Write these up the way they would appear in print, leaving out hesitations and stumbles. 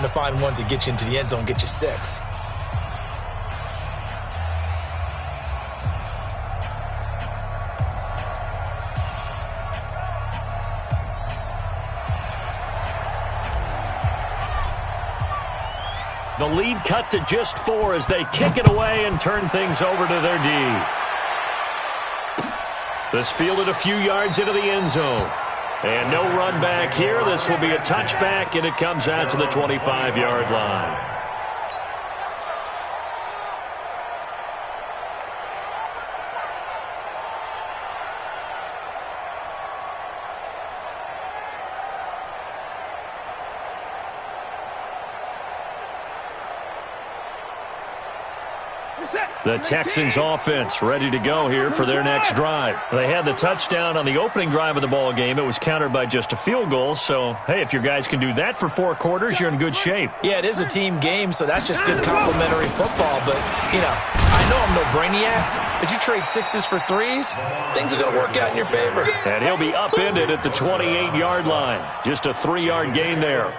to find ones that get you into the end zone, get you 6. The lead cut to just 4 as they kick it away and turn things over to their D. This fielded a few yards into the end zone. And no run back here. This will be a touchback, and it comes out to the 25-yard line. The Texans offense ready to go here for their next drive. They had the touchdown on the opening drive of the ball game. It was countered by just a field goal. So, hey, if your guys can do that for 4 quarters, you're in good shape. Yeah, it is a team game, so that's just good complimentary football. But, you know, I know I'm no brainiac, but you trade 6s for 3s, things are going to work out in your favor. And he'll be upended at the 28-yard line. Just a 3-yard gain there.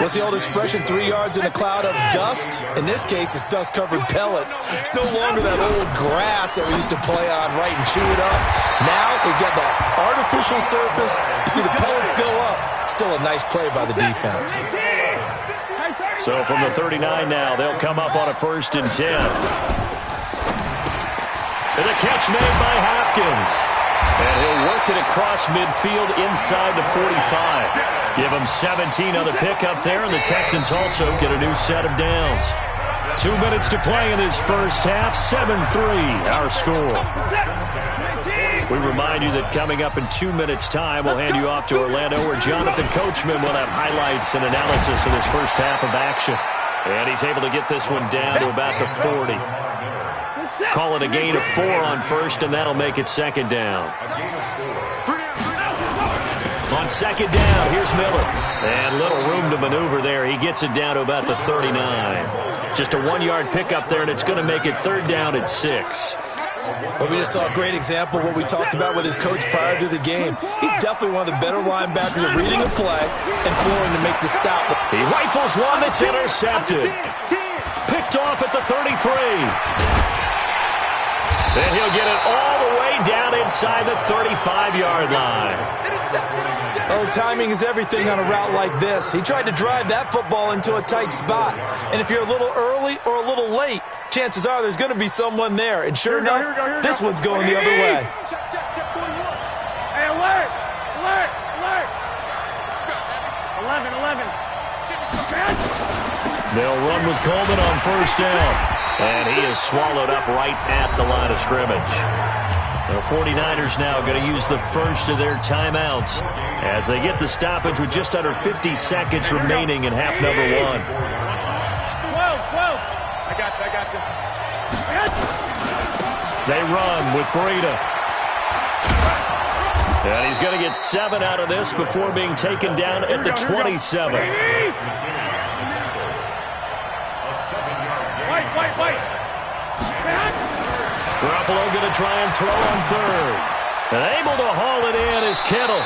What's the old expression, 3 yards in a cloud of dust? In this case, it's dust-covered pellets. It's no longer that old grass that we used to play on, right, and chew it up. Now we've got that artificial surface. You see the pellets go up. Still a nice play by the defense. So from the 39 now, they'll come up on a 1st and 10. And a catch made by Hopkins. And he'll work it across midfield inside the 45. Give him 17 on the pickup there, and the Texans also get a new set of downs. 2 minutes to play in this first half, 7-3 our score. We remind you that coming up in 2 minutes' time, we'll hand you off to Orlando, where Jonathan Coachman will have highlights and analysis of this first half of action. And he's able to get this one down to about the 40. Call it a gain of 4 on 1st, and that'll make it 2nd down. On 2nd down, here's Miller. And little room to maneuver there. He gets it down to about the 39. Just a 1-yard pickup there, and it's going to make it 3rd down at 6. Well, we just saw a great example of what we talked about with his coach prior to the game. He's definitely one of the better linebackers at reading a play and flowing to make the stop. He rifles one that's intercepted. Picked off at the 33. Then he'll get it all the way down inside the 35-yard line. Oh, timing is everything on a route like this. He tried to drive that football into a tight spot. And if you're a little early or a little late, chances are there's going to be someone there. And sure enough, this one's going the other way. Hey, alert! Alert! Alert! 11. They'll run with Coleman on 1st down. And he is swallowed up right at the line of scrimmage. The 49ers now going to use the first of their timeouts as they get the stoppage with just under 50 seconds remaining in half number 1. 12. I got you. They run with Breida. And he's going to get 7 out of this before being taken down at the 27. Wait. Garoppolo going to try and throw on 3rd. And able to haul it in is Kittle.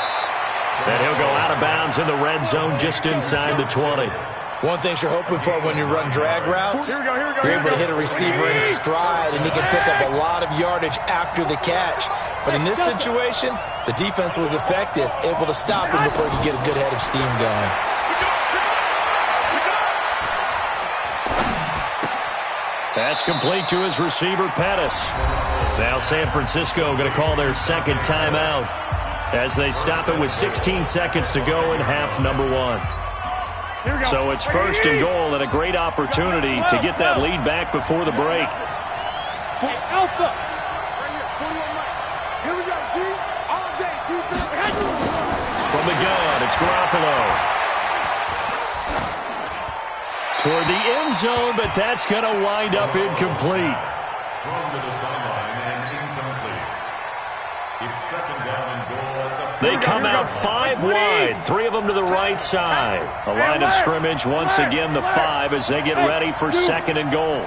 And he'll go out of bounds in the red zone just inside the 20. One thing you're hoping for when you run drag routes, you're able to hit a receiver in stride, and he can pick up a lot of yardage after the catch. But in this situation, the defense was effective, able to stop him before he could get a good head of steam going. That's complete to his receiver, Pettis. Now San Francisco going to call their 2nd timeout as they stop it with 16 seconds to go in half number 1. So it's 1st and goal, and a great opportunity to get that lead back before the break. Alpha. From the gun, it's Garoppolo. Toward the end zone, but that's going to wind up incomplete. They come out 5 wide, 3 of them to the right side. A line of scrimmage once again the 5 as they get ready for 2nd and goal.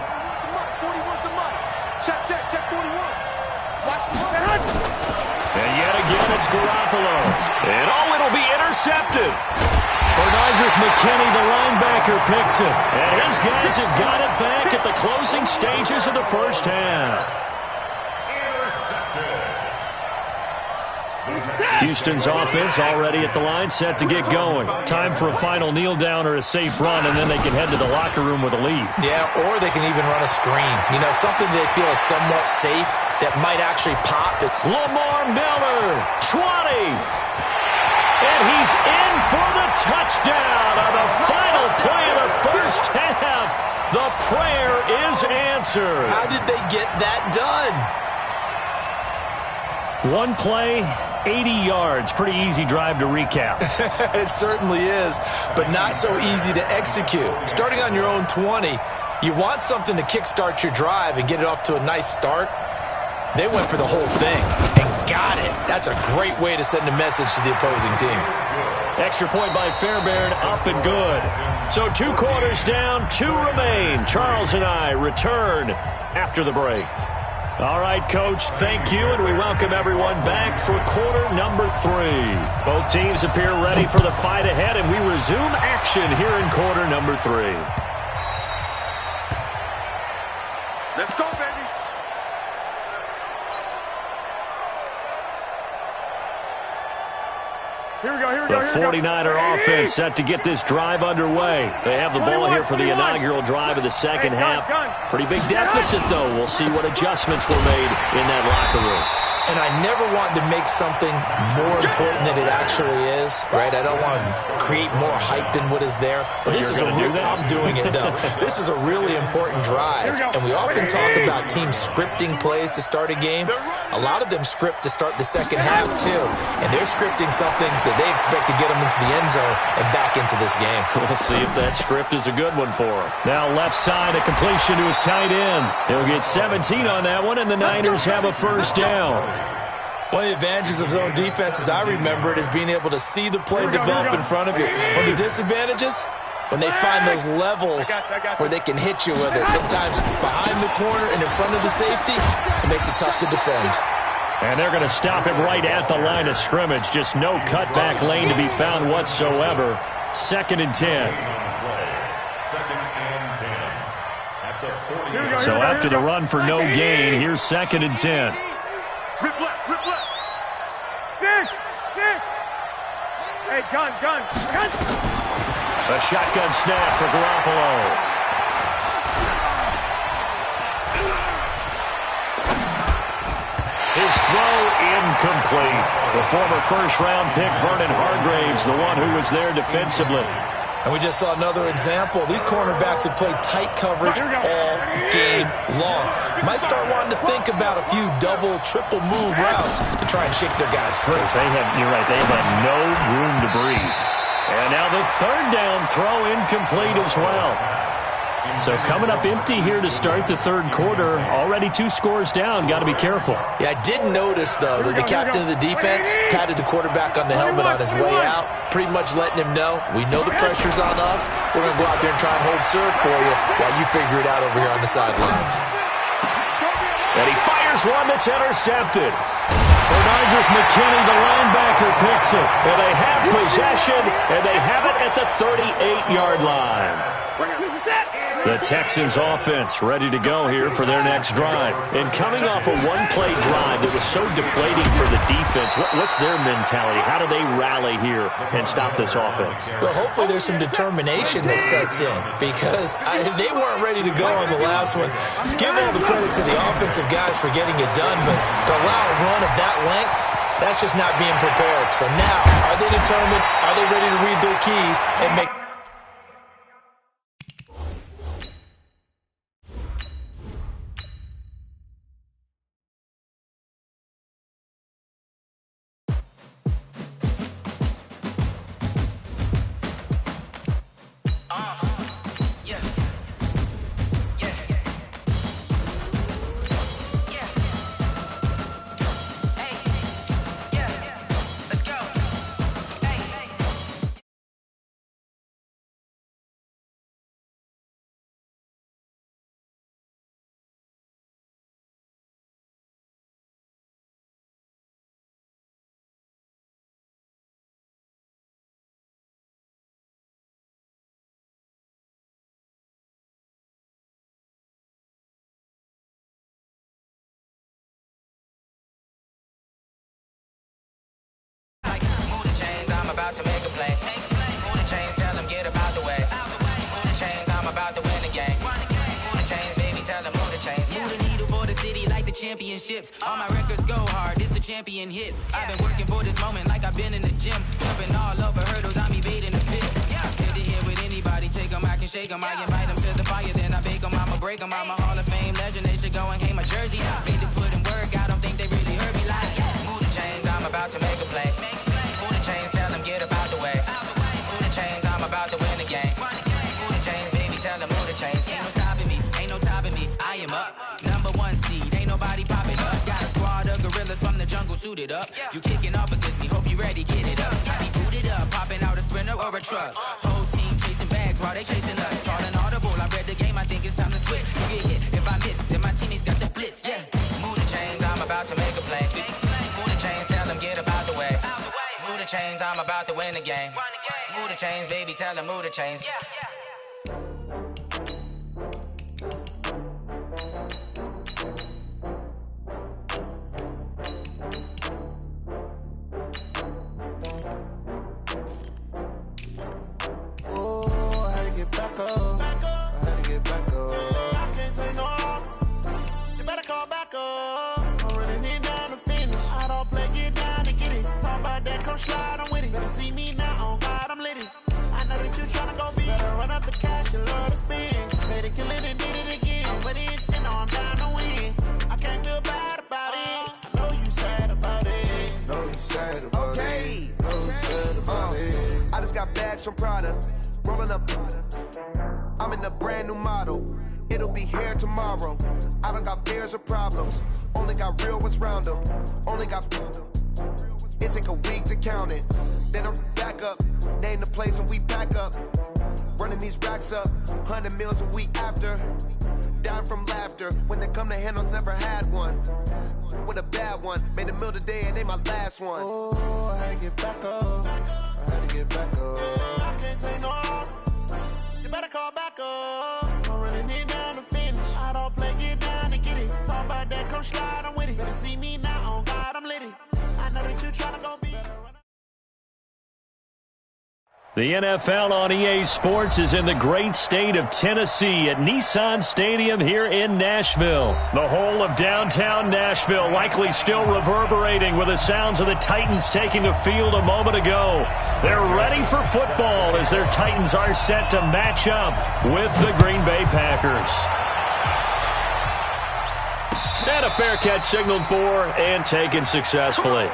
And yet again it's Garoppolo. And it'll be intercepted. McKinney, the linebacker, picks it. And his guys have got it back at the closing stages of the first half. Houston's offense already at the line, set to get going. Time for a final kneel down or a safe run, and then they can head to the locker room with a lead. Yeah, or they can even run a screen. You know, something they feel is somewhat safe that might actually pop it. Lamar Miller, 20. And he's in for the touchdown on the final play of the first half. The prayer is answered. How did they get that done? One play, 80 yards. Pretty easy drive to recap. It certainly is, but not so easy to execute. Starting on your own 20, you want something to kickstart your drive and get it off to a nice start. They went for the whole thing and got it. That's a great way to send a message to the opposing team. Extra point by Fairbairn, up and good. So 2 quarters down, 2 remain. Charles and I return after the break. All right, Coach, thank you, and we welcome everyone back for quarter number 3. Both teams appear ready for the fight ahead, and we resume action here in quarter number 3. Let's go, baby. Here we go. The 49er offense set to get this drive underway. They have the ball here for the inaugural drive of the second half. Pretty big deficit, though. We'll see what adjustments were made in that locker room. And I never want to make something more important than it actually is, right? I don't want to create more hype than what is there. But this is I'm doing it, though. This is a really important drive. And we often talk about teams scripting plays to start a game. A lot of them script to start the second half, too. And they're scripting something that they expect to get them into the end zone and back into this game. We'll see if that script is a good one for him. Now left side, a completion to his tight end. He'll get 17 on that one, and the Niners have a first down. One of the advantages of zone defense, as I remember it, is being able to see the play develop in front of you. One of the disadvantages, when they find those levels where they can hit you with it. Sometimes behind the corner and in front of the safety, it makes it tough to defend. And they're going to stop it right at the line of scrimmage. Just no cutback lane to be found whatsoever. 2nd and 10. So after the run for no gain, here's 2nd and 10. Rip left. Six. Hey, gun. A shotgun snap for Garoppolo. His throw incomplete. The former first-round pick, Vernon Hargraves, the one who was there defensively. And we just saw another example. These cornerbacks have played tight coverage all game long. Might start wanting to think about a few double, triple move routes to try and shake their guys free. You're right, they have had no room to breathe. And now the 3rd down throw incomplete as well. So coming up empty here to start the 3rd quarter. Already 2 scores down. Got to be careful. Yeah, I did notice, though, that the captain of the defense patted the quarterback on the helmet on his way out, pretty much letting him know, we know the pressure's on us. We're going to go out there and try and hold serve for you while you figure it out over here on the sidelines. And he fires one that's intercepted. Madden McKinney, the linebacker, picks it. And they have possession, and they have it at the 38-yard line. The Texans offense ready to go here for their next drive. And coming off a one-play drive that was so deflating for the defense, what's their mentality? How do they rally here and stop this offense? Well, hopefully there's some determination that sets in because they weren't ready to go on the last one. Give all the credit to the offensive guys for getting it done, but to allow a run of that length, that's just not being prepared. So now, are they determined? Are they ready to read their keys and make about to make a play. Move the chains, tell them get about the way. Move the chains, I'm about to win the game. Move the chains, baby, tell them move the chains. Move the needle for the city like the championships. All my records go hard, this a champion hit. I've been working for this moment like I've been in the gym. Jumping all over hurdles, I'm evading the pit. Till to here with anybody, take them, I can shake them. I invite them to the fire, then I bake them, I'ma break them. I'm a Hall of Fame legend, they should go and hang my jersey. Made to put in work, I don't think they really heard me like. Move the chains, I'm about to make a play. Move the chains, tell them get about the way. Move the chains, I'm about to win the game. Move the chains, baby, tell them move the chains. Ain't no stopping me, ain't no topping me. I am up, #1 seed, ain't nobody popping up. Got a squad of gorillas from the jungle suited up. You kicking off against me, hope you ready, get it up. I be booted up, popping out a sprinter or a truck. Whole team chasing bags while they chasing us. Calling audible, I read the game, I think it's time to switch. You get hit, if I miss, then my teammates got the blitz, yeah. Move the chains, I'm about to make a play. Move the chains, tell them get about the way. Move the chains, I'm about to win the game. Move the chains, baby, tell them move the chains. Back up. I had to get back up. I can't take no loss. You better call back up. I'm running it down to finish. I don't play, get down to get it. Talk about that, come slide, I'm with it. Better see me now, on God, I'm lit it. I know that you tryna go big. Better run up the cash, you love to spend. Better kill it and did it again. I'm with the intent, no, I'm down to win. I can't feel bad about it. I know you sad about it. Know you sad about it. Know you sad about it. I just got bags from Prada. Rolling up, I'm in a brand new model. It'll be here tomorrow. I don't got fears or problems. Only got real ones round them. Only got. It take a week to count it. Then I'm back up. Name the place and we back up. Running these racks up. 100 meals a week after. Down from laughter. When they come to handles, never had one. With a bad one. Made a meal today and they my last one. Oh, I had to get back up. I had to get back up. I can't take no loss. You better call back up. I'm running it down to finish. I don't play, get down to get it. Talk about that, come slide, I'm with it. Better see me now, on God, I'm lit it. I know that you tryna go be. The NFL on EA Sports is in the great state of Tennessee at Nissan Stadium here in Nashville. The whole of downtown Nashville likely still reverberating with the sounds of the Titans taking the field a moment ago. They're ready for football as their Titans are set to match up with the Green Bay Packers. And a fair catch signaled for and taken successfully.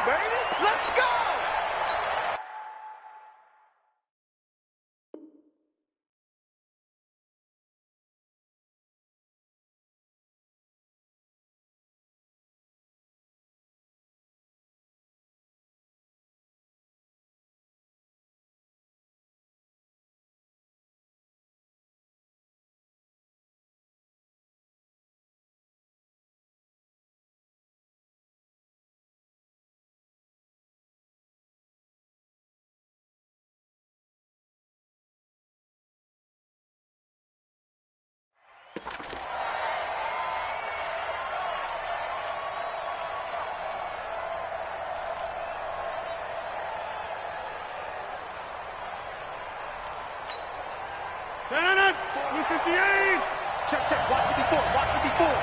Check, check. Watch me before. Watch me before.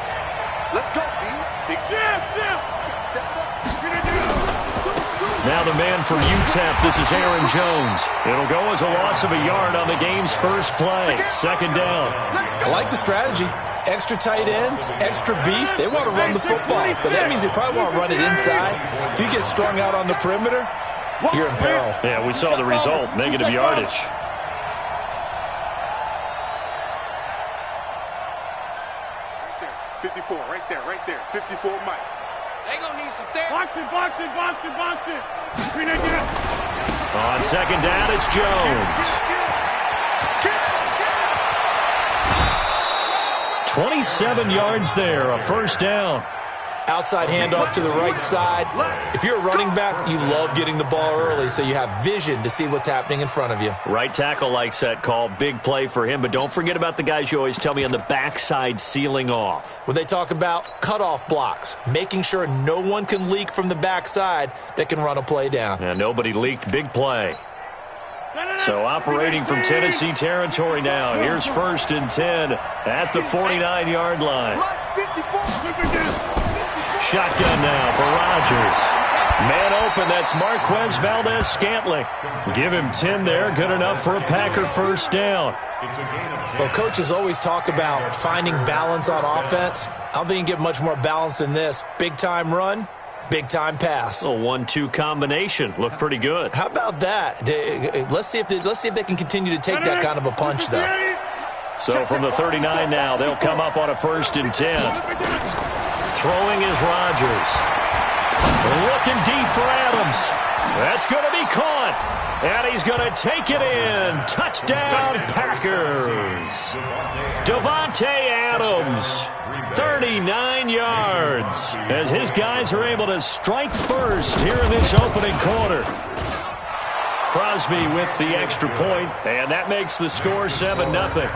Let's go, B. Big snap. Now the man for UTEP, this is Aaron Jones. It'll go as a loss of a yard on the game's first play. Second down. I like the strategy. Extra tight ends, extra beef. They want to run the football, but that means they probably want to run it inside. If you get strung out on the perimeter, you're in peril. Yeah, we saw the result, negative yardage. Right there. 54, Mike. They gonna need some therapy. Box it. On second down, it's Jones. 27 yards there, a first down. Outside handoff to the right side. If you're a running back, you love getting the ball early so you have vision to see what's happening in front of you. Right tackle likes that call. Big play for him, but don't forget about the guys you always tell me on the backside sealing off. When they talk about cutoff blocks, making sure no one can leak from the backside that can run a play down. And nobody leaked. Big play. So operating from Tennessee territory now. Here's 1st and 10 at the 49-yard line. Shotgun now for Rodgers. Man open, that's Marquez Valdez-Scantling. Give him 10 there, good enough for a Packer first down. Well, coaches always talk about finding balance on offense. I don't think you can get much more balance than this. Big-time run, big-time pass. A 1-2 combination. Looked pretty good. How about that? Let's see if they can continue to take that kind of a punch, though. So from the 39 now, they'll come up on a 1st and 10. Throwing is Rodgers. Looking deep for Adams. That's going to be caught. And he's going to take it in. Touchdown, Packers. Davante Adams, 39 yards, as his guys are able to strike first here in this opening quarter. Crosby with the extra point, and that makes the score 7-0.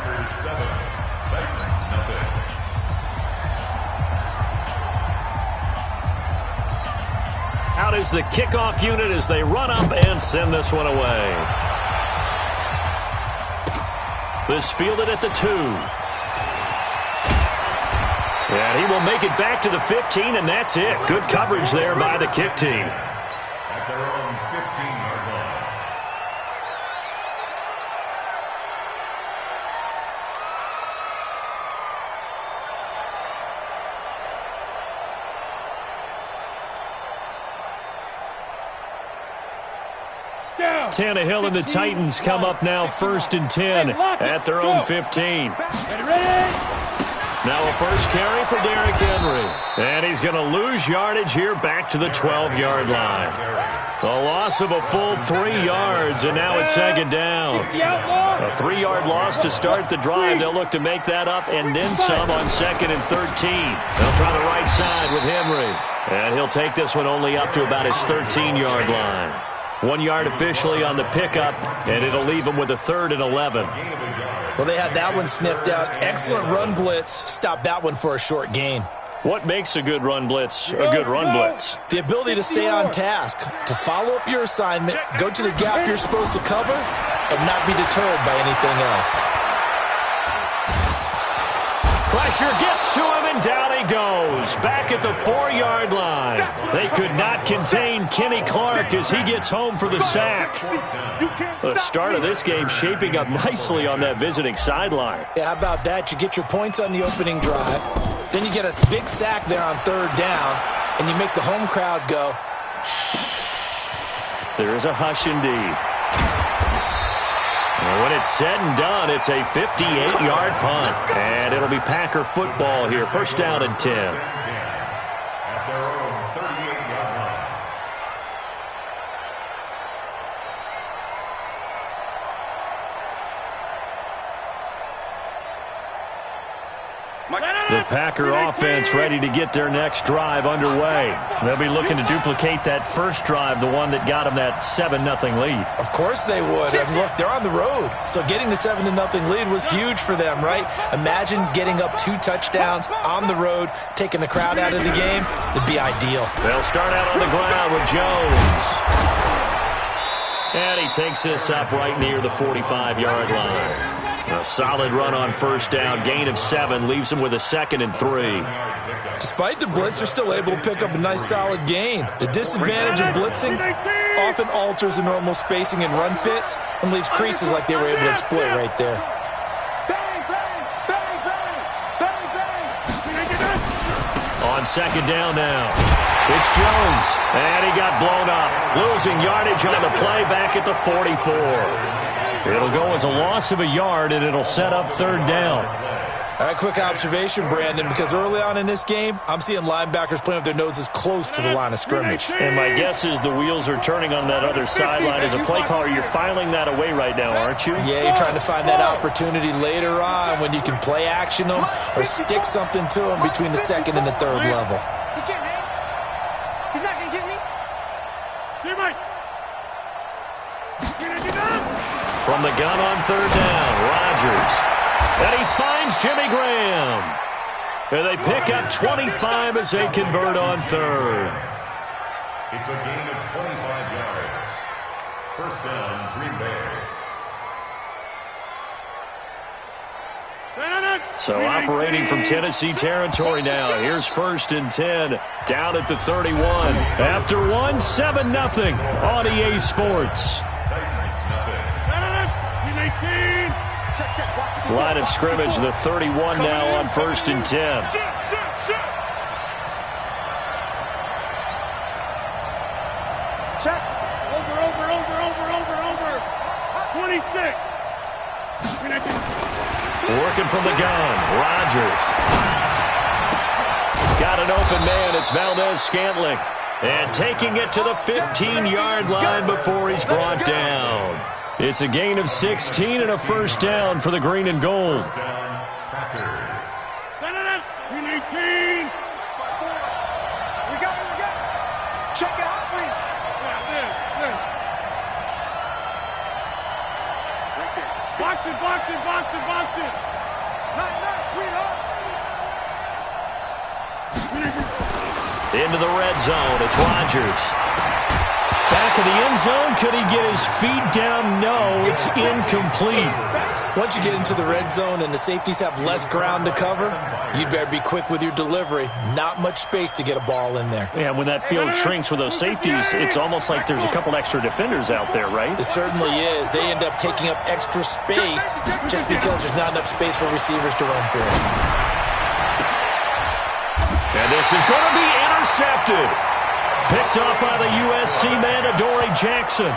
Out is the kickoff unit as they run up and send this one away. This fielded at the 2. And he will make it back to the 15, and that's it. Good coverage there by the kick team. At their own 15-yard line. Tannehill and the Titans come up now 1st and 10 at their own 15. Now a first carry for Derrick Henry. And he's going to lose yardage here back to the 12-yard line. A loss of a full 3 yards, and now it's 2nd down. A 3-yard loss to start the drive. They'll look to make that up and then some on 2nd and 13. They'll try the right side with Henry. And he'll take this one only up to about his 13-yard line. 1 yard officially on the pickup, and it'll leave him with a 3rd and 11. Well, they had that one sniffed out. Excellent run blitz. Stop that one for a short gain. What makes a good run blitz a good run blitz? The ability to stay on task, to follow up your assignment, go to the gap you're supposed to cover, and not be deterred by anything else. Pressure gets to him, and down he goes. Back at the 4-yard line. They could not contain Kenny Clark as he gets home for the sack. The start of this game shaping up nicely on that visiting sideline. Yeah, how about that? You get your points on the opening drive. Then you get a big sack there on 3rd down, and you make the home crowd go. There is a hush indeed. And when it's said and done, it's a 58-yard punt. And it'll be Packer football here. 1st down and 10. At their own 38-yard line. The Packer offense ready to get their next drive underway. They'll be looking to duplicate that first drive, the one that got them that 7-0 lead. Of course they would. And look, they're on the road. So getting the 7-0 lead was huge for them, right? Imagine getting up 2 touchdowns on the road, taking the crowd out of the game. It'd be ideal. They'll start out on the ground with Jones. And he takes this up right near the 45-yard line. A solid run on 1st down, gain of 7, leaves him with a 2nd and 3. Despite the blitz, they're still able to pick up a nice solid gain. The disadvantage of blitzing often alters the normal spacing and run fits and leaves creases like they were able to exploit right there. On 2nd down now, it's Jones, and he got blown up, losing yardage on the play back at the 44. It'll go as a loss of a yard, and it'll set up 3rd down. All right, quick observation, Brandon, because early on in this game, I'm seeing linebackers playing with their noses close to the line of scrimmage. And my guess is the wheels are turning on that other sideline. As a play caller, you're filing that away right now, aren't you? Yeah, you're trying to find that opportunity later on when you can play action them or stick something to them between the 2nd and the 3rd level. He can't, man. He's not going to get me. Here, Mike. From the gun on 3rd down, Rodgers. And he finds Jimmy Graham. And they pick up 25 as they convert on 3rd. It's a gain of 25 yards. 1st down, Green Bay. So operating from Tennessee territory now. Here's 1st and 10 down at the 31. After one, 7-0 on EA Sports. Line of scrimmage, the 31 now on 1st and 10. Check. Over. 26. Working from the gun, Rodgers. Got an open man, it's Valdez-Scantling. And taking it to the 15-yard line before he's brought down. It's a gain of 16 and a 1st down for the green and gold. We got it. Check it out, please. Box it. Nice, sweetheart. Into the red zone, it's Rodgers. Back of the end zone, could he get his feet down? No, it's incomplete. Once you get into the red zone and the safeties have less ground to cover, you'd better be quick with your delivery. Not much space to get a ball in there. Yeah, when that field shrinks with those safeties, it's almost like there's a couple extra defenders out there, right? It certainly is. They end up taking up extra space just because there's not enough space for receivers to run through. And this is going to be intercepted. Picked off by the USC man, Adoree Jackson.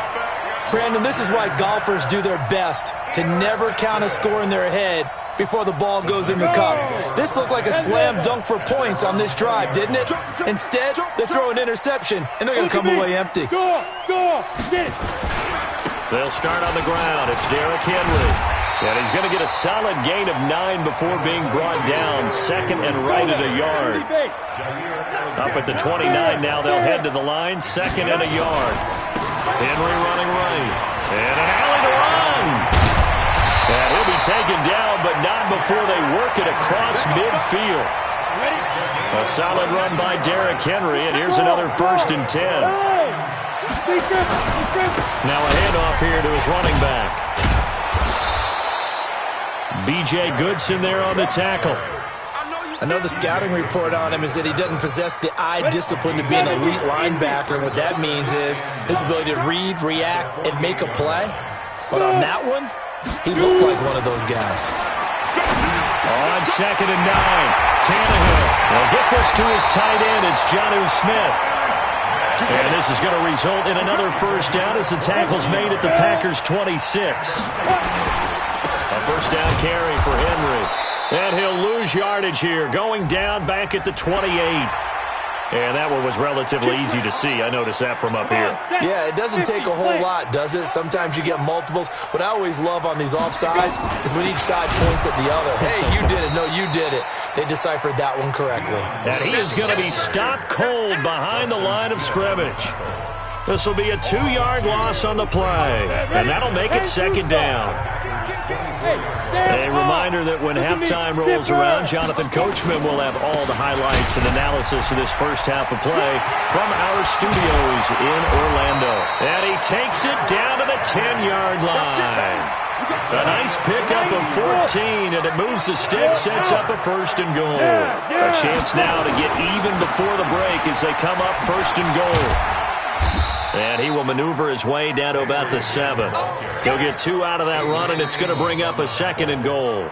Brandon, this is why golfers do their best to never count a score in their head before the ball goes in the cup. This looked like a slam dunk for points on this drive, didn't it? Instead, they throw an interception, and they're going to come away empty. They'll start on the ground. It's Derrick Henry. And he's going to get a solid gain of 9 before being brought down. 2nd and right at a yard. Up at the 29 now, they'll head to the line. 2nd and a yard. Henry running right. And an alley to run. And he'll be taken down, but not before they work it across midfield. A solid run by Derrick Henry, and here's another 1st and 10. Now a handoff here to his running back. B.J. Goodson there on the tackle. I know the scouting report on him is that he doesn't possess the eye discipline to be an elite linebacker. And what that means is his ability to read, react, and make a play. But on that one, he looked like one of those guys. On 2nd and 9, Tannehill will get this to his tight end. It's Jonnu Smith. And this is going to result in another 1st down as the tackle's made at the Packers' 26. A 1st down carry for Henry. And he'll lose yardage here, going down back at the 28. And that one was relatively easy to see. I noticed that from up here. Yeah, it doesn't take a whole lot, does it? Sometimes you get multiples. What I always love on these offsides is when each side points at the other. Hey, you did it. No, you did it. They deciphered that one correctly. And he is going to be stopped cold behind the line of scrimmage. This will be a 2-yard loss on the play, and that'll make it 2nd down. A reminder that when halftime rolls around, Jonathan Coachman will have all the highlights and analysis of this first half of play from our studios in Orlando. And he takes it down to the 10-yard line. A nice pickup of 14, and it moves the stick, sets up a 1st and goal. A chance now to get even before the break as they come up 1st and goal. And he will maneuver his way down to about the 7. He'll get 2 out of that run, and it's going to bring up a 2nd and goal.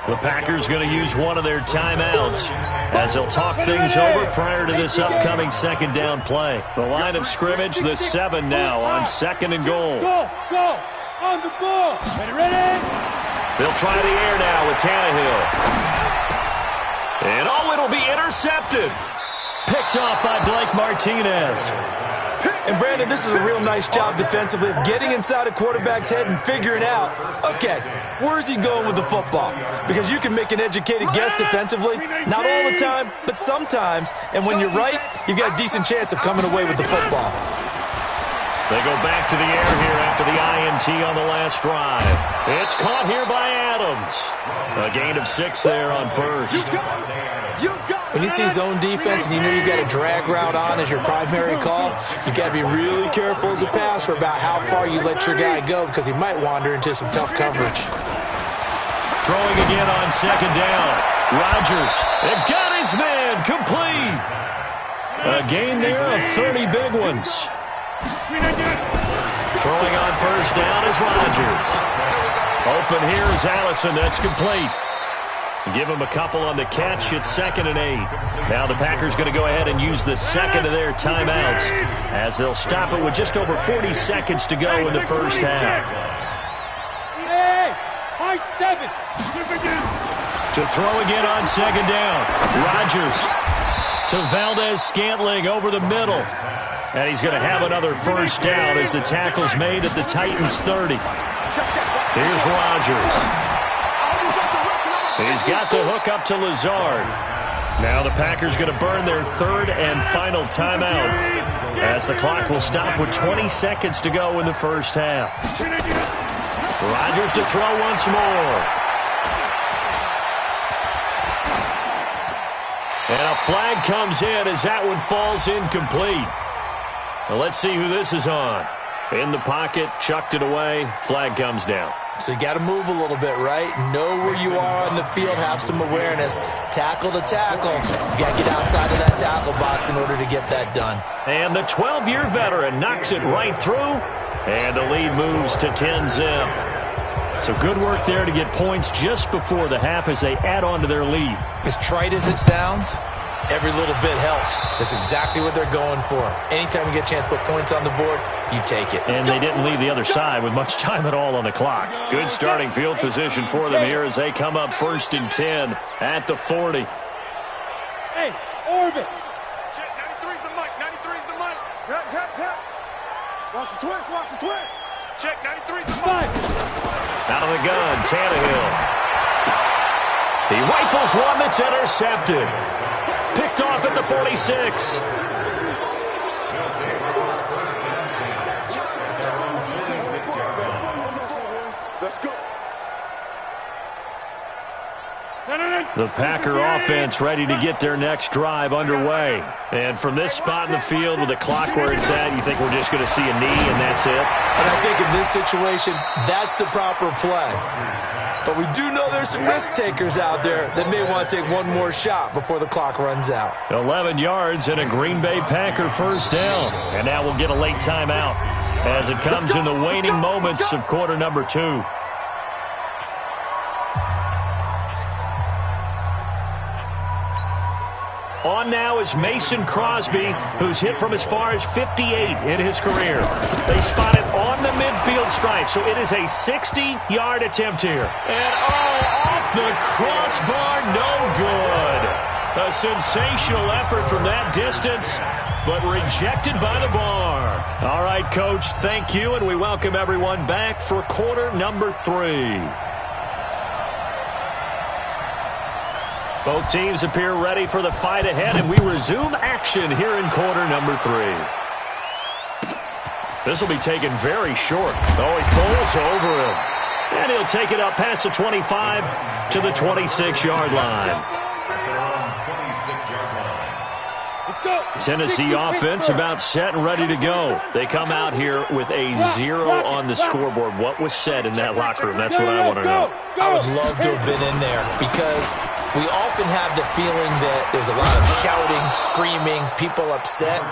The Packers going to use one of their timeouts as they'll talk things over prior to this upcoming 2nd down play. The line of scrimmage, the 7 now on 2nd and goal. Go, on the ball. Ready? They'll try the air now with Tannehill. And it'll be intercepted. Picked off by Blake Martinez. And, Brandon, this is a real nice job defensively of getting inside a quarterback's head and figuring out, okay, where's he going with the football? Because you can make an educated guess defensively, not all the time, but sometimes. And when you're right, you've got a decent chance of coming away with the football. They go back to the air here after the INT on the last drive. It's caught here by Adams. A gain of 6 there on 1st. When you see zone defense and you know you've got a drag route on as your primary call, you've got to be really careful as a passer about how far you let your guy go because he might wander into some tough coverage. Throwing again on second down. Rodgers, it got his man, complete. A gain there of 30 big ones. Throwing on first down is Rodgers. Open here is Allison, that's complete. Give him a couple on the catch. It's 2nd and 8. Now the Packers going to go ahead and use the second of their timeouts as they'll stop it with just over 40 seconds to go in the first half. To throw again on second down. Rodgers to Valdez-Scantling over the middle. And he's going to have another first down as the tackle's made at the Titans' 30. Here's Rodgers. He's got the hook up to Lazard. Now the Packers going to burn their 3rd and final timeout as the clock will stop with 20 seconds to go in the first half. Rodgers to throw once more. And a flag comes in as that one falls incomplete. Now let's see who this is on. In the pocket, chucked it away, flag comes down. So you got to move a little bit, right? Know where you are on the field, have some awareness. Tackle to tackle. You got to get outside of that tackle box in order to get that done. And the 12-year veteran knocks it right through, and the lead moves to 10-zip. So good work there to get points just before the half as they add on to their lead. As trite as it sounds, every little bit helps. That's exactly what they're going for. Anytime you get a chance to put points on the board, you take it. And they didn't leave the other side with much time at all on the clock. Good starting field position for them here as they come up 1st and 10 at the 40. Hey, orbit. Check, 93's the mic, 93's the mic. Yep. Watch the twist. Check, 93's the mic. Out of the gun, Tannehill. He rifles one that's intercepted. Picked off at the 46. Let's go. The Packer offense ready to get their next drive underway. And from this spot in the field with the clock where it's at, you think we're just going to see a knee and that's it? And I think in this situation, that's the proper play. But we do know there's some risk takers out there that may want to take one more shot before the clock runs out. 11 yards and a Green Bay Packer first down. And now we'll get a late timeout as it comes in the waning moments of quarter number 2. On now is Mason Crosby, who's hit from as far as 58 in his career. They spot it on the midfield stripe, so it is a 60-yard attempt here. And off the crossbar, no good. A sensational effort from that distance, but rejected by the bar. All right, Coach, thank you, and we welcome everyone back for quarter number 3. Both teams appear ready for the fight ahead, and we resume action here in quarter number 3. This will be taken very short. Oh, he bowls over him. And he'll take it up past the 25 to the 26-yard line. Tennessee offense about set and ready to go. They come out here with a 0 on the scoreboard. What was said in that locker room? That's what I want to know. I would love to have been in there because we often have the feeling that there's a lot of shouting, screaming, people upset.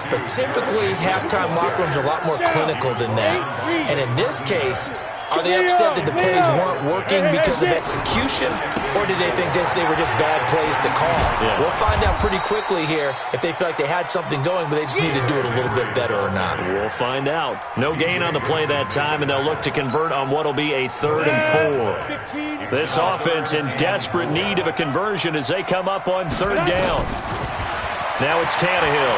But typically, halftime locker rooms are a lot more clinical than that. And in this case, are they upset that the plays weren't working because of execution, or did they think they were just bad plays to call? Yeah. We'll find out pretty quickly here if they feel like they had something going, but they just need to do it a little bit better or not. We'll find out. No gain on the play that time, and they'll look to convert on what will be a 3rd and 4. This offense in desperate need of a conversion as they come up on 3rd down. Now it's Tannehill.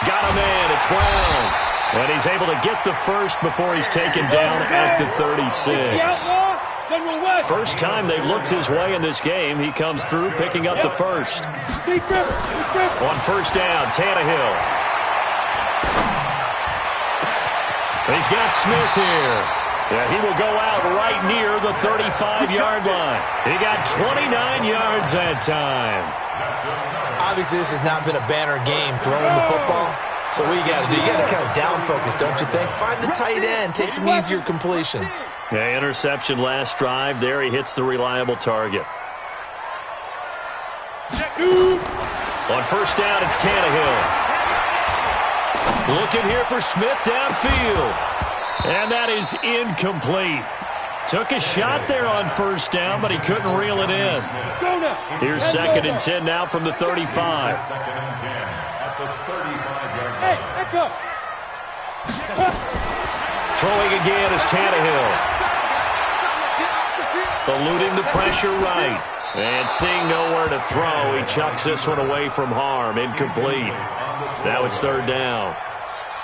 Got a man. It's Brown. And he's able to get the first before he's taken down at the 36. First time they've looked his way in this game. He comes through picking up the first. On first down, Tannehill. He's got Smith here. Yeah, he will go out right near the 35-yard line. He got 29 yards that time. Obviously, this has not been a banner game throwing the football. So what you got to do, you got to kind of down focus, don't you think? Find the tight end, take some easier completions. Yeah, interception last drive. There he hits the reliable target. On first down, it's Tannehill. Looking here for Smith downfield. And that is incomplete. Took a shot there on first down, but he couldn't reel it in. Here's 2nd and 10 now from the 35. 2nd and 10 at the 35-yard line. Hey, echo. Throwing again is Tannehill. Eluding the pressure right. And seeing nowhere to throw, he chucks this one away from harm. Incomplete. Now it's 3rd down.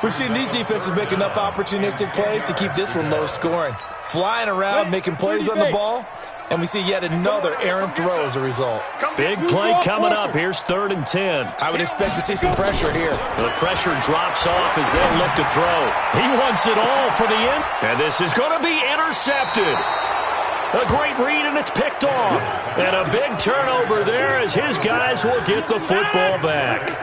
We've seen these defenses make enough opportunistic plays to keep this one low scoring. Flying around, making plays on the ball, and we see yet another errant throw as a result. Big play coming up. Here's 3rd and 10. I would expect to see some pressure here. The pressure drops off as they'll look to throw. He wants it all for the end. And this is going to be intercepted. A great read, and it's picked off. And a big turnover there as his guys will get the football back.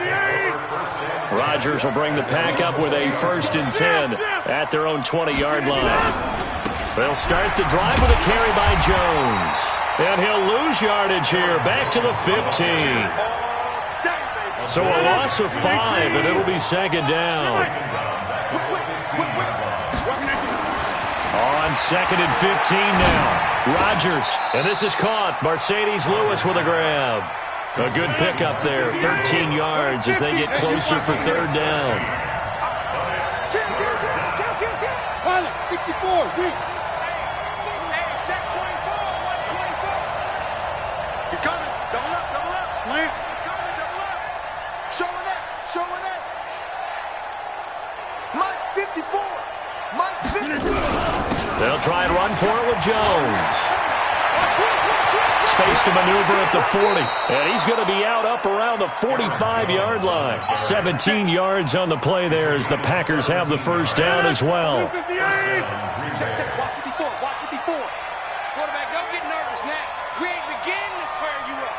Rodgers will bring the pack up with a 1st and 10 at their own 20-yard line. They'll start the drive with a carry by Jones. And he'll lose yardage here, back to the 15. So a loss of 5, and it'll be 2nd down. On 2nd and 15 now. Rodgers, and this is caught. Mercedes Lewis with a grab. A good pickup there, 13 yards as they get closer for 3rd down. 64, weak. Check 24, 124. He's coming. Double up, double up. Plant. He's coming, double up. Showing that, showing that. Mike 54. Mike 54. They'll try and run for it with Jones. Space to maneuver at the 40. And he's going to be out up around the 45-yard line. 17 yards on the play there as the Packers have the 1st down as well. Check, watch 54, watch 54. Quarterback, don't get nervous now. We ain't beginning to tear you up.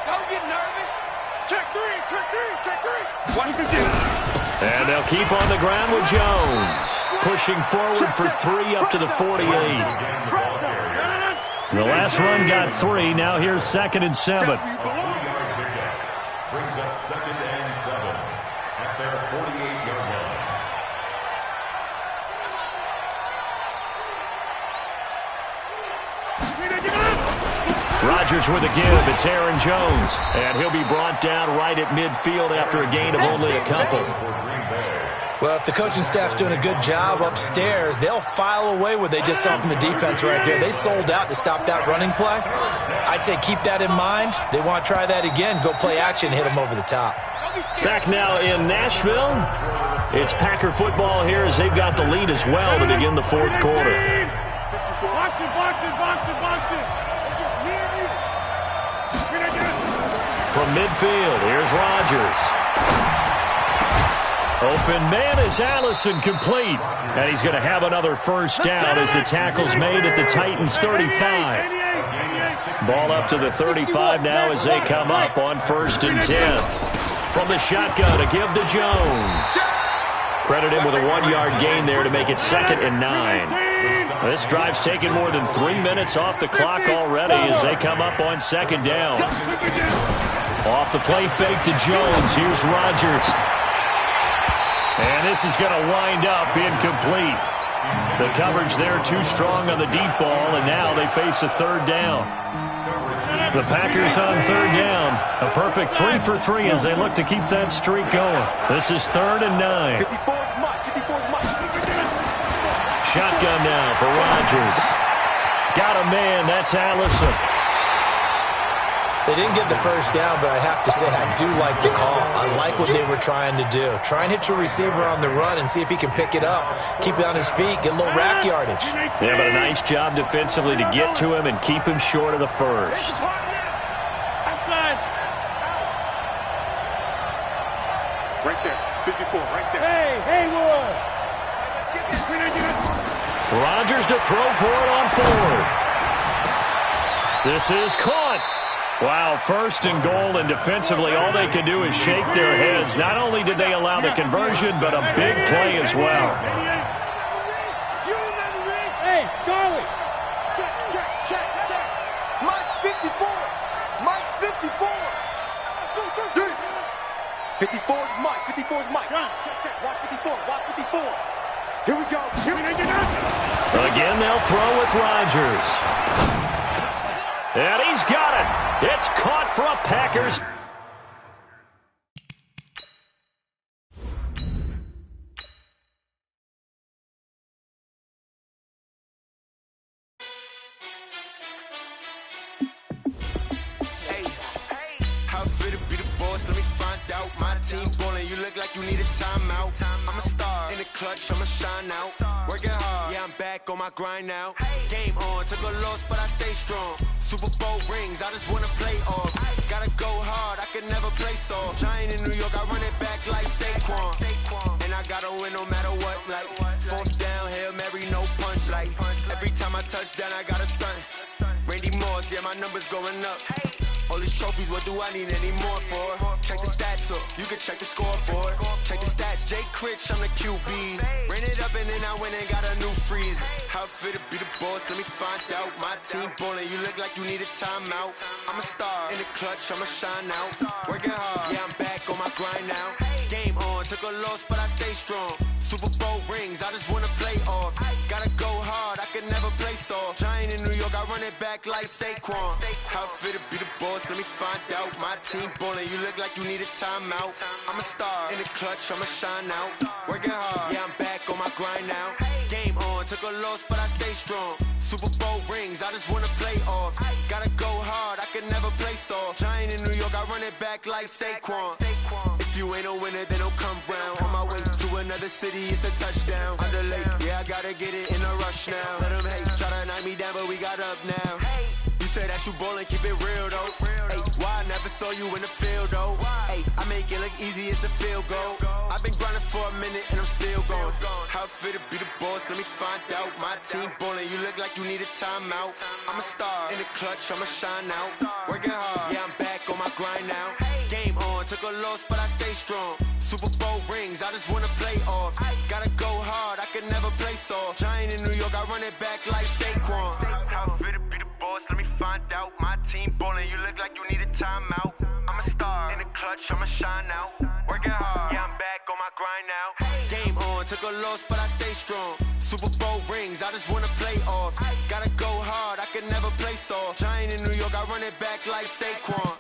Don't get nervous. Check 3, check 3, check 3. Watch 50. And they'll keep on the ground with Jones. Pushing forward for 3 up to the 48. The last run got 3. Now here's 2nd and 7. Brings up 2nd and 7 at their 48-yard line. Rodgers with a give. It's Aaron Jones. And he'll be brought down right at midfield after a gain of only a couple. Well, if the coaching staff's doing a good job upstairs, they'll file away what they just saw from the defense right there. They sold out to stop that running play. I'd say keep that in mind. They want to try that again. Go play action, hit them over the top. Back now in Nashville. It's Packer football here as they've got the lead as well to begin the 4th quarter. Box it. It's just me and you. From midfield, here's Rodgers. Open man is Allison, complete. And he's going to have another 1st down as the tackle's made at the Titans' 35. Ball up to the 35 now as they come up on 1st and 10. From the shotgun, a give to Jones. Credit him with a 1-yard gain there to make it 2nd and 9. This drive's taken more than 3 minutes off the clock already as they come up on 2nd down. Off the play fake to Jones. Here's Rodgers. And this is going to wind up incomplete. The coverage there too strong on the deep ball, and now they face a 3rd down. The Packers on 3rd down. A perfect 3 for 3 as they look to keep that streak going. This is 3rd and 9. 54's Mike, 54's Mike. Shotgun now for Rodgers. Got a man, that's Allison. They didn't get the 1st down, but I have to say I do like the call. I like what they were trying to do. Try and hit your receiver on the run and see if he can pick it up. Keep it on his feet, get a little rack yardage. Yeah, but a nice job defensively to get to him and keep him short of the 1st. Outside. Right there, 54, right there. Hey, Haywood. Rodgers to throw for it on 4th. This is caught. Wow, first and goal, and defensively all they can do is shake their heads. Not only did they allow the conversion, but a big play as well. Hey, Charlie. Check. Mike 54. Mike 54. 54 is Mike. 54 is Mike. Check. Watch 54. Watch 54. Here we go. Again, they'll throw with Rodgers. And he's got it. It's caught for a Packers. Hey, how fit to be the boss? Let me find out. My team ballin', you look like you need a timeout. I'm a star in the clutch, I'ma shine out. Working hard, yeah, I'm back on my grind now. Game on, took a loss, but I stay strong. Super Bowl rings, I just wanna play off. Gotta go hard, I can never play soft. Giant in New York, I run it back like Saquon. And I gotta win no matter what, like fourth down, Hail Mary, no punch. Like every time I touch down, I gotta stunt. Randy Moss, yeah, my numbers going up. All these trophies, what do I need any more for? Check the stats up, you can check the scoreboard. Check the stats, Jay Critch, I'm the QB. Ran it up and then I went and got a new freeze. How fit to be the boss, let me find out. My team ballin', you look like you need a timeout. I'm a star in the clutch, I'ma shine out. Working hard, yeah, I'm back on my grind now. Game on, took a loss, but I stay strong. Super Bowl rings, I just wanna play off. Gotta go hard, I can never play soft. Giant in New York, I run it back like Saquon. How fit to be the boss, let me find out. My team ballin', you look like you need a timeout. I'm a star in the clutch, I'ma shine out. Working hard, yeah, I'm back on my grind now. Game on, took a loss, but I stay strong. Super Bowl rings, I just wanna play off. Gotta go hard, I can never play soft. Giant in New York, I run it back like Saquon. If you ain't a winner, then don't come round. On my way to another city, it's a touchdown. Underlay, yeah, I gotta get it in a rush now. Let them hate, try to knock me down, but we got up now. You say that you ballin', keep it real though. Hey, why I never saw you in the field though? Hey, I make it look easy, it's a field goal. I've been grinding for a minute and I'm still going. How fit to be the boss, let me find out. My team ballin', you look like you need a timeout. I'm a star in the clutch, I'ma shine out. Working hard, yeah, I'm back on my grind now. Game on, took a loss, but I stay strong. Super Bowl rings, I just wanna play off. Gotta go hard, I can never play soft. Giant in New York, I run it back like Saquon. How fit to be the boss, let me find out. My team ballin', you look like you need a timeout. I'm a star in the clutch, I'ma shine out. Working hard, yeah, I'm back on my grind now. Game on, took a loss, but I stay strong. Super Bowl rings, I just wanna play off. Gotta go hard, I can never play soft. Giant in New York, I run it back like Saquon.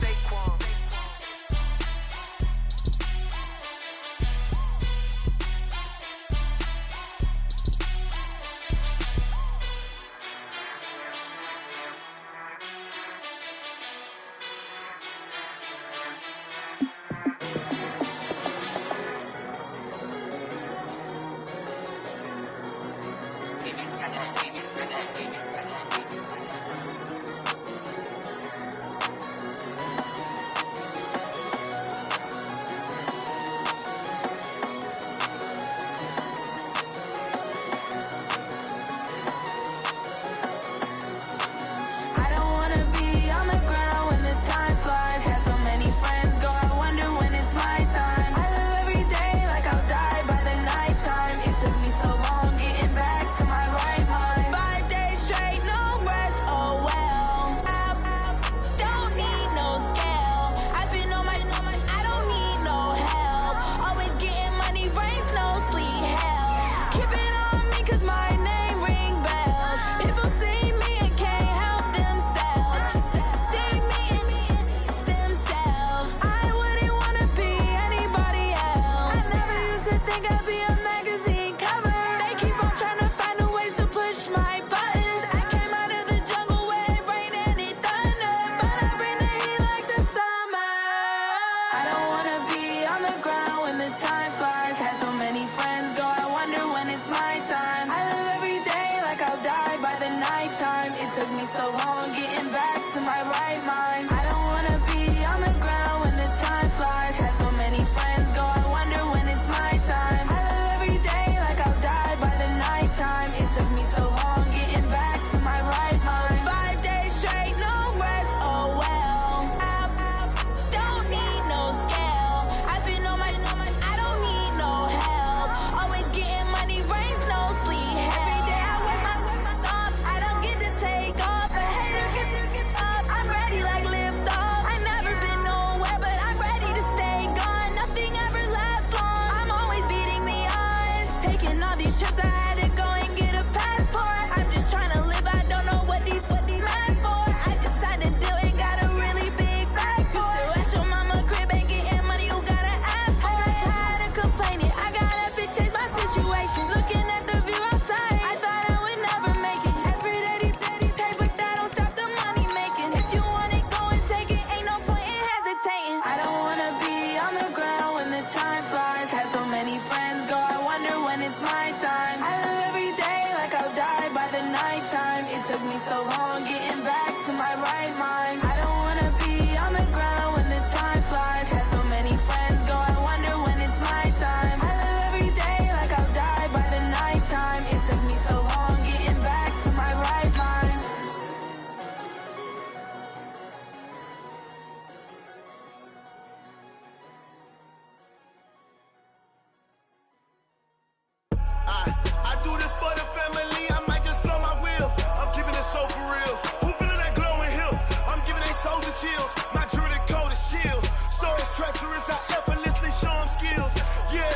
soul for real. Who feeling that glow in here? I'm giving they soldier chills. My jewelry code is chill. Stories treacherous, I effortlessly show them skills. Yeah.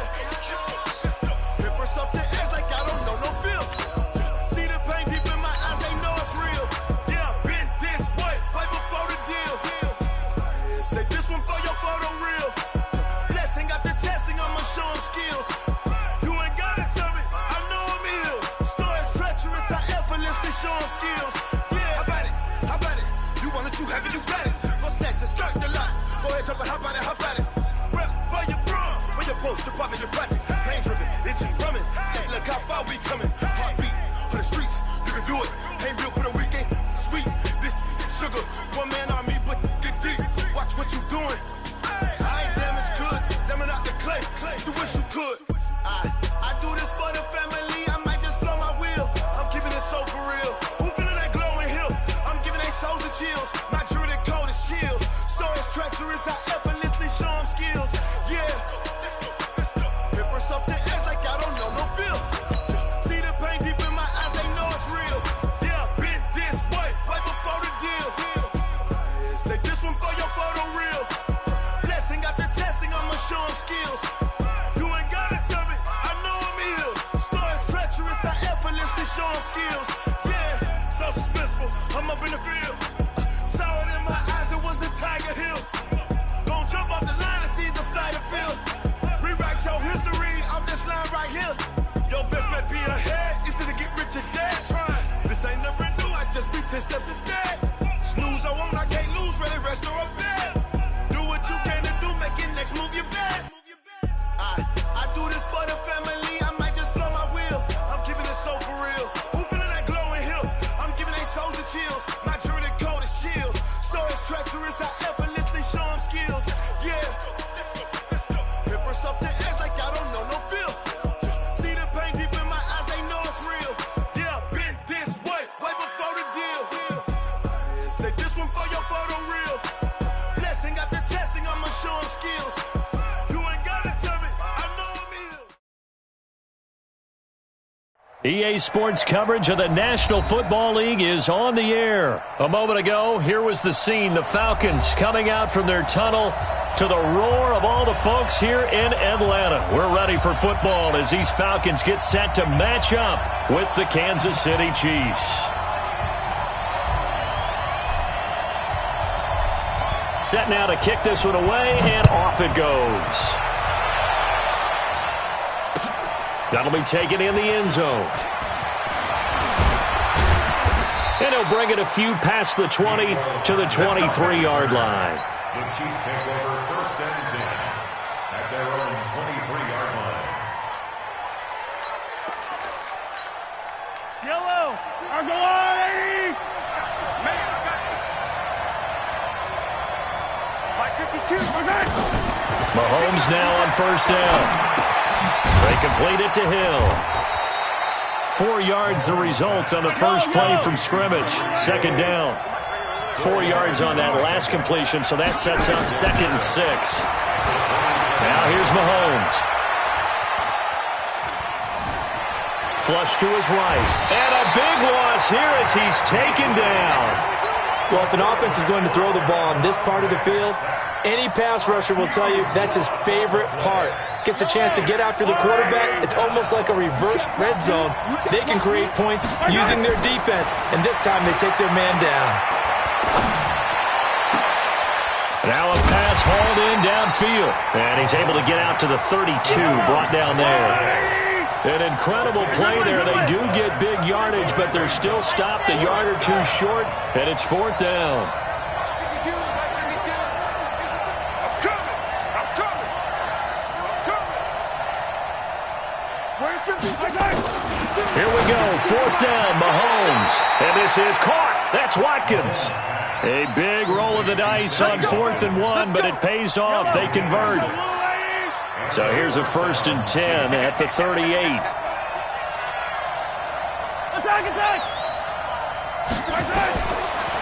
Hit first off the edge like I don't know no feel. See the pain deep in my eyes, they know it's real. Yeah, been this way before the deal. Yeah, say this one for your photo real. Blessing after testing, I'ma show them skills. You ain't gotta tell me, I know I'm ill. Stories treacherous, I effortlessly show them skills. Yeah, how about it? You want it, you have it, you got it. Go snatch it, skirt the lot. Go ahead, jump it, how about it? Rep for your bro, where your post, department, your projects. Pain driven, itching, drumming. Hey, look how far we coming. Heartbeat on the streets, you can do it. Ain't built for the weekend, sweet. This sugar, one man army, but get deep. Watch what you doing. I ain't damaged goods, damn out the clay. You wish you could. I do this for the family, I might just blow my wheel. I'm keeping it so for real. Who feeling that glow in here? I'm giving they soldier chills. My jewelry code is chill. Stories treacherous, I effortlessly show them skills. Yeah. Hit first off the edge like I don't know no feel. See the pain deep in my eyes, they know it's real. Yeah, been this way before the deal. Yeah, say this one for your photo real. Blessing after testing, I'ma show them skills. You ain't gotta tell me, I know I'm ill. Stories treacherous, I effortlessly show them skills. Yeah, so suspenseful, I'm up in the field. Saw it in my eyes, it was the Tiger Hill. Gon' jump off the line and see the fly the field. Rewrite your history off this line right here. Your best bet be ahead, it's to get rich or dead. Trying, this ain't never new, I just be 10 steps instead. Snooze, I won't, I can't lose, ready, rest or a bed. Do what you can to do, make it next move your best. I do this for the family, I might just blow my wheel. I'm keeping it so for real. Who feeling that glow in here? I'm giving they soldier chills. My jewelry code is chill. Stories treacherous, I effortlessly show them skills. Yeah. Hit first off the edge like I don't know no feel. See the pain deep in my eyes, they know it's real. Yeah, been this way before the deal. Yeah, say this one for your photo real. Blessing after testing, I'ma show them skills. You ain't gotta tell me, I know I'm ill. EA Sports coverage of the National Football League is on the air. A moment ago, here was the scene. The Falcons coming out from their tunnel to the roar of all the folks here in Atlanta. We're ready for football as these Falcons get set to match up with the Kansas City Chiefs. Set now to kick this one away, and off it goes. That'll be taken in the end zone. And he'll bring it a few past the 20 to the 23-yard line. The Chiefs take over first and 10 at their own 23-yard line. Yellow, Argolari! Man, I got you. Mike 52, we're good. Mahomes now on first down. They complete it to Hill. 4 yards the result on the first play from scrimmage. Second down. 4 yards on that last completion, so that sets up 2nd and 6. Now here's Mahomes. Flush to his right. And a big loss here as he's taken down. Well, if an offense is going to throw the ball on this part of the field, any pass rusher will tell you that's his favorite part. Gets a chance to get after the quarterback. It's almost like a reverse red zone. They can create points using their defense, and this time they take their man down. Now a pass hauled in downfield, and he's able to get out to the 32, brought down there. An incredible play there. They do get big yardage, but they're still stopped a yard or two short, and it's 4th down. Here we go, 4th down, Mahomes. And this is caught. That's Watkins. A big roll of the dice on 4th and 1, but it pays off. They convert. So here's a 1st and 10 at the 38.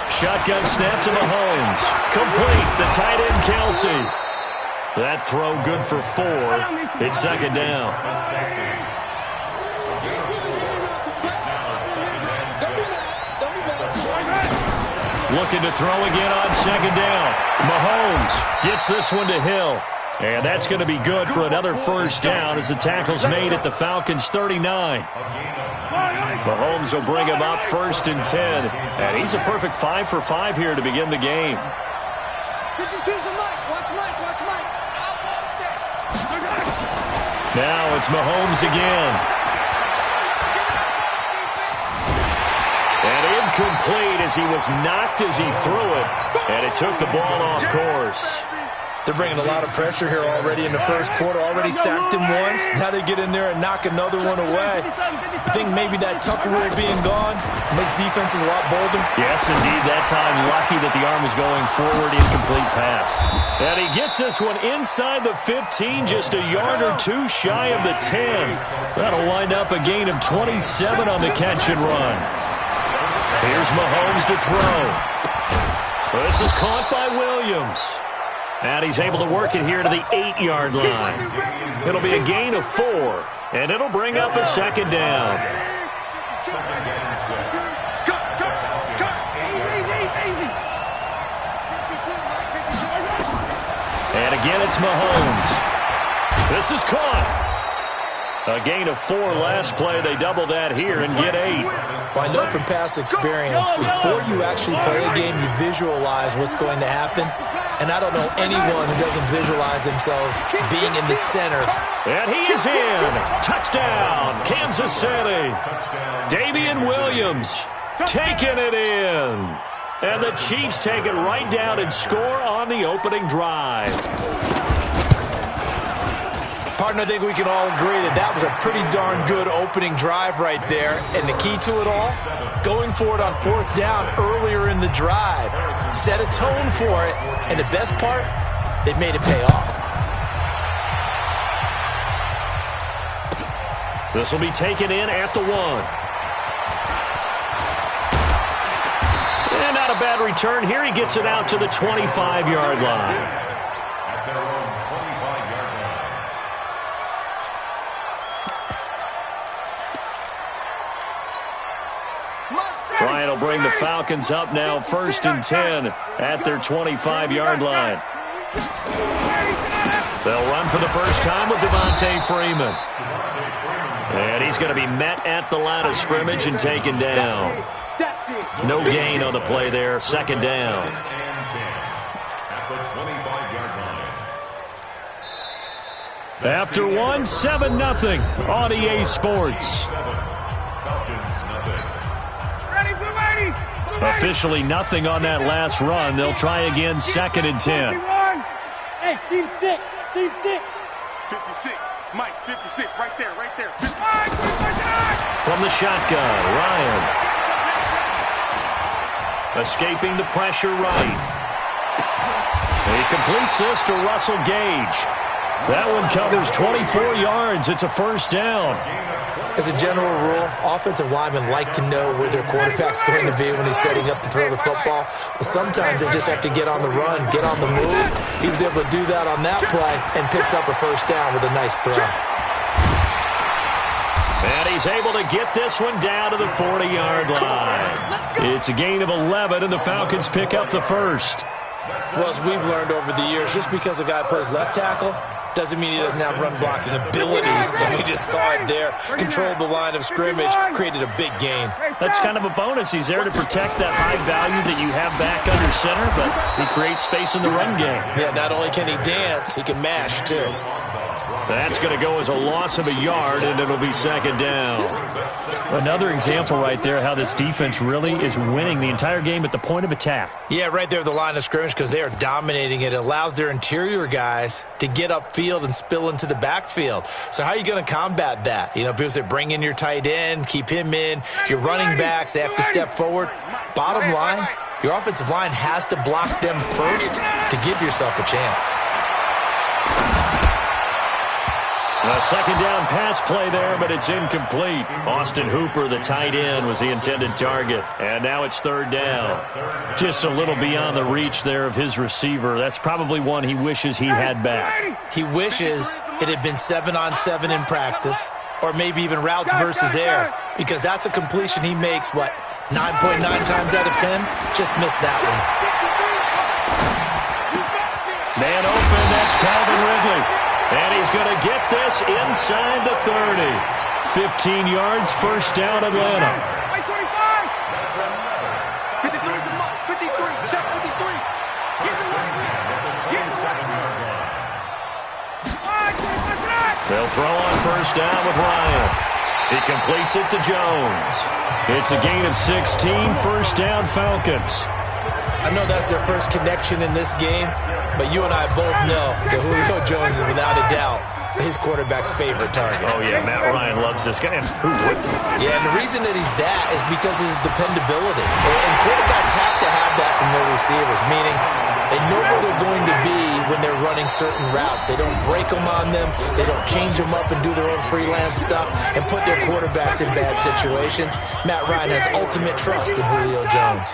Shotgun snap to Mahomes. Complete. The tight end, Kelsey. That throw good for 4. It's 2nd down. looking to throw again on second down. Mahomes gets this one to Hill. And that's going to be good for another first down as the tackle's made at the Falcons' 39. Mahomes will bring him up 1st and 10. And he's a perfect 5 for 5 here to begin the game. 52's the Mike. Watch Mike. Watch Mike. Now it's Mahomes again. And incomplete as he was knocked as he threw it. And it took the ball off course. They're bringing a lot of pressure here already in the first quarter. Already sacked him once. Now they get in there and knock another one away. You think maybe that Tucker rule being gone makes defenses a lot bolder? Yes, indeed. That time, lucky that the arm was going forward. Incomplete pass. And he gets this one inside the 15, just a yard or two shy of the 10. That'll wind up a gain of 27 on the catch and run. Here's Mahomes to throw. This is caught by Williams. And he's able to work it here to the 8-yard line. It'll be a gain of 4, and it'll bring up a second down. And again, it's Mahomes. This is caught. A gain of 4 last play. They double that here and get 8. Well, I know from past experience, before you actually play a game, you visualize what's going to happen. And I don't know anyone who doesn't visualize themselves being in the center. And he is in. Touchdown, Kansas City. Damian Williams taking it in. And the Chiefs take it right down and score on the opening drive. Partner, I think we can all agree that that was a pretty darn good opening drive right there. And the key to it all, going for it on 4th down earlier in the drive. Set a tone for it. And the best part, they've made it pay off. This will be taken in at the 1. And not a bad return here. He gets it out to the 25-yard line. Bryant will bring the Falcons up now 1st and 10 at their 25-yard line. They'll run for the first time with Devontae Freeman. And he's going to be met at the line of scrimmage and taken down. No gain on the play there. 2nd down. After 1, 7-0 on EA Sports. Officially nothing on that last run. They'll try again 2nd and 10. Hey, seam 6. 56. Mike, 56. Right there. 56. From the shotgun, Ryan. Escaping the pressure right. He completes this to Russell Gage. That one covers 24 yards. It's a 1st down. As a general rule, offensive linemen like to know where their quarterback's going to be when he's setting up to throw the football. But sometimes they just have to get on the run, get on the move. He was able to do that on that play and picks up a 1st down with a nice throw. And he's able to get this one down to the 40-yard line. It's a gain of 11, and the Falcons pick up the 1st. Well, as we've learned over the years, just because a guy plays left tackle doesn't mean he doesn't have run-blocking abilities, and we just saw it there. Controlled the line of scrimmage, created a big gain. That's kind of a bonus. He's there to protect that high value that you have back under center, but he creates space in the run game. Yeah, not only can he dance, he can mash, too. That's going to go as a loss of a yard, and it'll be 2nd down. Another example right there how this defense really is winning the entire game at the point of attack. Yeah, right there at the line of scrimmage because they are dominating it. It allows their interior guys to get upfield and spill into the backfield. So how are you going to combat that? You know, because they bring in your tight end, keep him in. Your running backs, they have to step forward. Bottom line, your offensive line has to block them first to give yourself a chance. A 2nd down pass play there, but it's incomplete. Austin Hooper, the tight end, was the intended target. And now it's 3rd down. Just a little beyond the reach there of his receiver. That's probably one he wishes he had back. He wishes it had been 7-on-7 in practice, or maybe even routes versus air, because that's a completion he makes, 9 9.9 times out of 10, just missed that one. Man open, that's Calvin Ridley. And he's going to get this inside the 30. 15 yards, first down, Atlanta. 53, check 53. Get the way. They'll throw on first down with Ryan. He completes it to Jones. It's a gain of 16, first down, Falcons. I know that's their first connection in this game, but you and I both know that Julio Jones is without a doubt his quarterback's favorite target. Oh, yeah, Matt Ryan loves this guy. And who wouldn't? Yeah, and the reason that he's that is because of his dependability. And quarterbacks have to have that from their receivers, meaning they know where they're going to be when they're running certain routes. They don't break them on them. They don't change them up and do their own freelance stuff and put their quarterbacks in bad situations. Matt Ryan has ultimate trust in Julio Jones.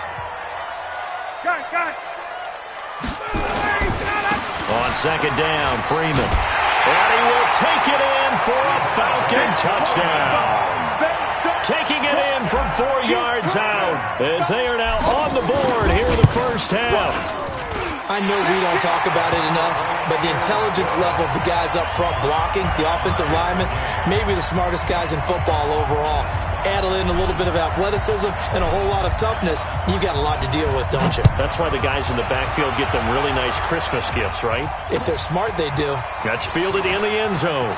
On second down, Freeman. And he will take it in for a Falcon touchdown. Taking it in from 4 yards out as they are now on the board here in the first half. I know we don't talk about it enough, but the intelligence level of the guys up front blocking, the offensive linemen, maybe the smartest guys in football overall. Add in a little bit of athleticism and a whole lot of toughness, you've got a lot to deal with, don't you? That's why the guys in the backfield get them really nice Christmas gifts, right? If they're smart, they do. That's fielded in the end zone.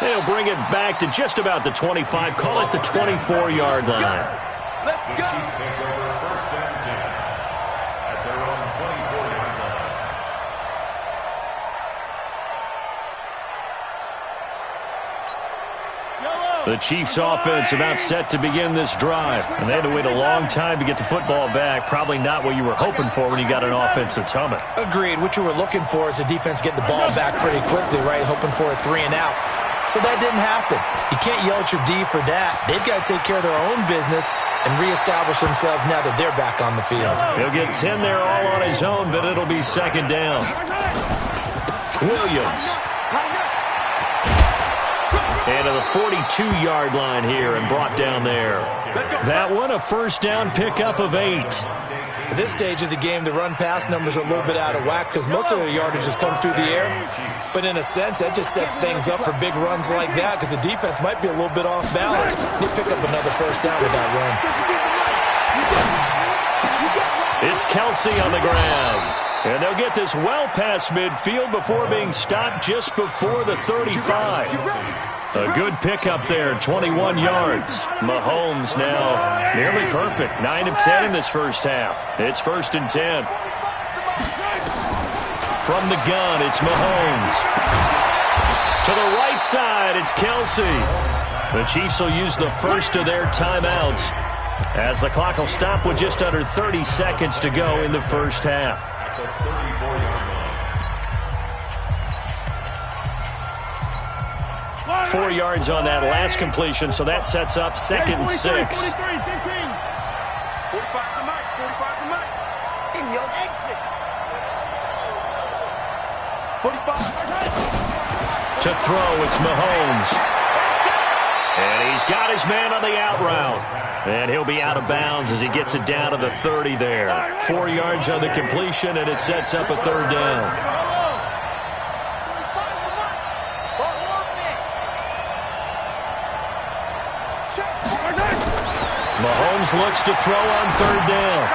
They'll bring it back to just about the 25, call it the 24-yard line. Let's go. Chiefs take over first and 10 at their own 24-yard line. The Chiefs offense about set to begin this drive. And they had to wait a long time to get the football back. Probably not what you were hoping for when you got an offense that's humming. Agreed. What you were looking for is the defense get the ball back pretty quickly, right? Hoping for a 3 and out. So that didn't happen. You can't yell at your D for that. They've got to take care of their own business and reestablish themselves now that they're back on the field. He'll get 10 there all on his own, but it'll be second down. Williams. And to the 42-yard line here and brought down there. That one a first down pickup of 8. At this stage of the game, the run-pass numbers are a little bit out of whack because most of the yardage has come through the air. But in a sense, that just sets things up for big runs like that because the defense might be a little bit off balance. They pick up another first down with that run. It's Kelsey on the ground. And they'll get this well past midfield before being stopped just before the 35. A good pickup there, 21 yards. Mahomes now nearly perfect. 9 of 10 in this first half. It's first and 10. From the gun, it's Mahomes. To the right side, it's Kelsey. The Chiefs will use the first of their timeouts as the clock will stop with just under 30 seconds to go in the first half. 4 yards on that last completion, so that sets up second and 6. 45 to Mike, 45 to Mike. In your exits. 45. To throw, it's Mahomes. And he's got his man on the out route. And he'll be out of bounds as he gets it down to the 30 there. 4 yards on the completion, and it sets up a third down. Mahomes looks to throw on third down.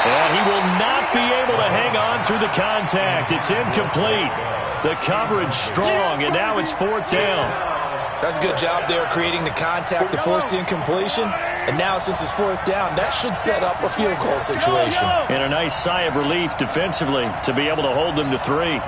And he will not be able to hang on through the contact. It's incomplete. The coverage strong, and now it's fourth down. That's a good job there creating the contact to force the incompletion. And now since it's fourth down, that should set up a field goal situation. And a nice sigh of relief defensively to be able to hold them to 3.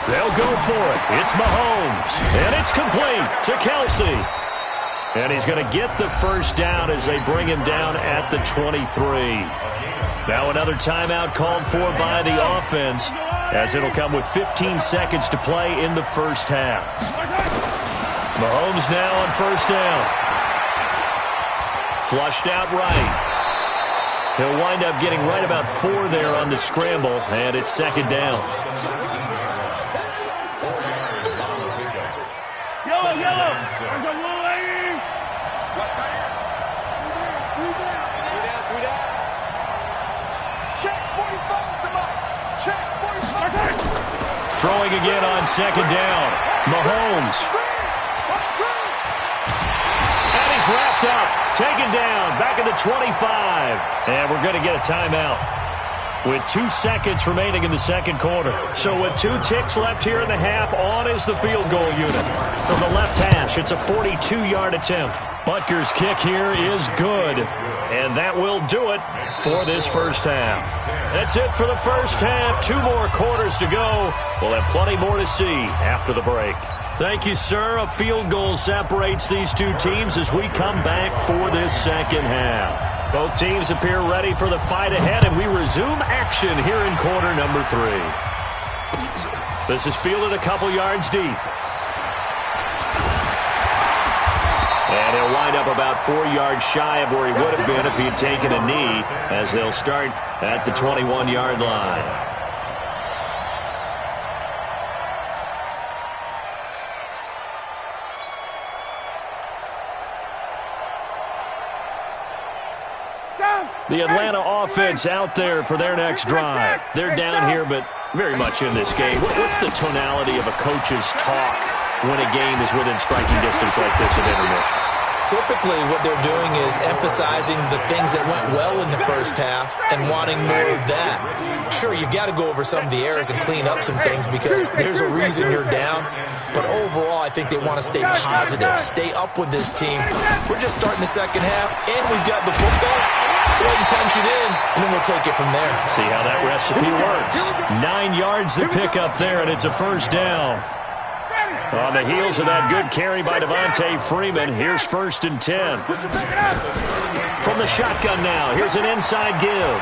They'll go for it. It's Mahomes. And it's complete to Kelsey. And he's going to get the first down as they bring him down at the 23. Now another timeout called for by the offense as it'll come with 15 seconds to play in the first half. Mahomes now on first down. Flushed out right. He'll wind up getting right about 4 there on the scramble, and it's second down. Yellow. Check 45 to Mike. Check 45. Throwing again on second down. Mahomes. And he's wrapped up. Taken down. Back at the 25. And we're going to get a timeout with 2 seconds remaining in the second quarter. So with 2 ticks left here in the half, on is the field goal unit. From the left hash, it's a 42-yard attempt. Butker's kick here is good. And that will do it for this first half. That's it for the first half. 2 more quarters to go. We'll have plenty more to see after the break. Thank you, sir. A field goal separates these 2 teams as we come back for this second half. Both teams appear ready for the fight ahead, and we resume action here in quarter number 3. This is fielded a couple yards deep. And he'll wind up about 4 yards shy of where he would have been if he had taken a knee, as they'll start at the 21-yard line. The Atlanta offense out there for their next drive. They're down here, but very much in this game. What's the tonality of a coach's talk when a game is within striking distance like this at intermission? Typically, what they're doing is emphasizing the things that went well in the first half and wanting more of that. Sure, you've got to go over some of the errors and clean up some things because there's a reason you're down. But overall, I think they want to stay positive, stay up with this team. We're just starting the second half, and we've got the football. Let's go ahead and punch it in, and then we'll take it from there. See how that recipe works. 9 yards to pick up there, and it's a first down. On the heels of that good carry by Devontae Freeman, here's 1st and 10. From the shotgun now, here's an inside give.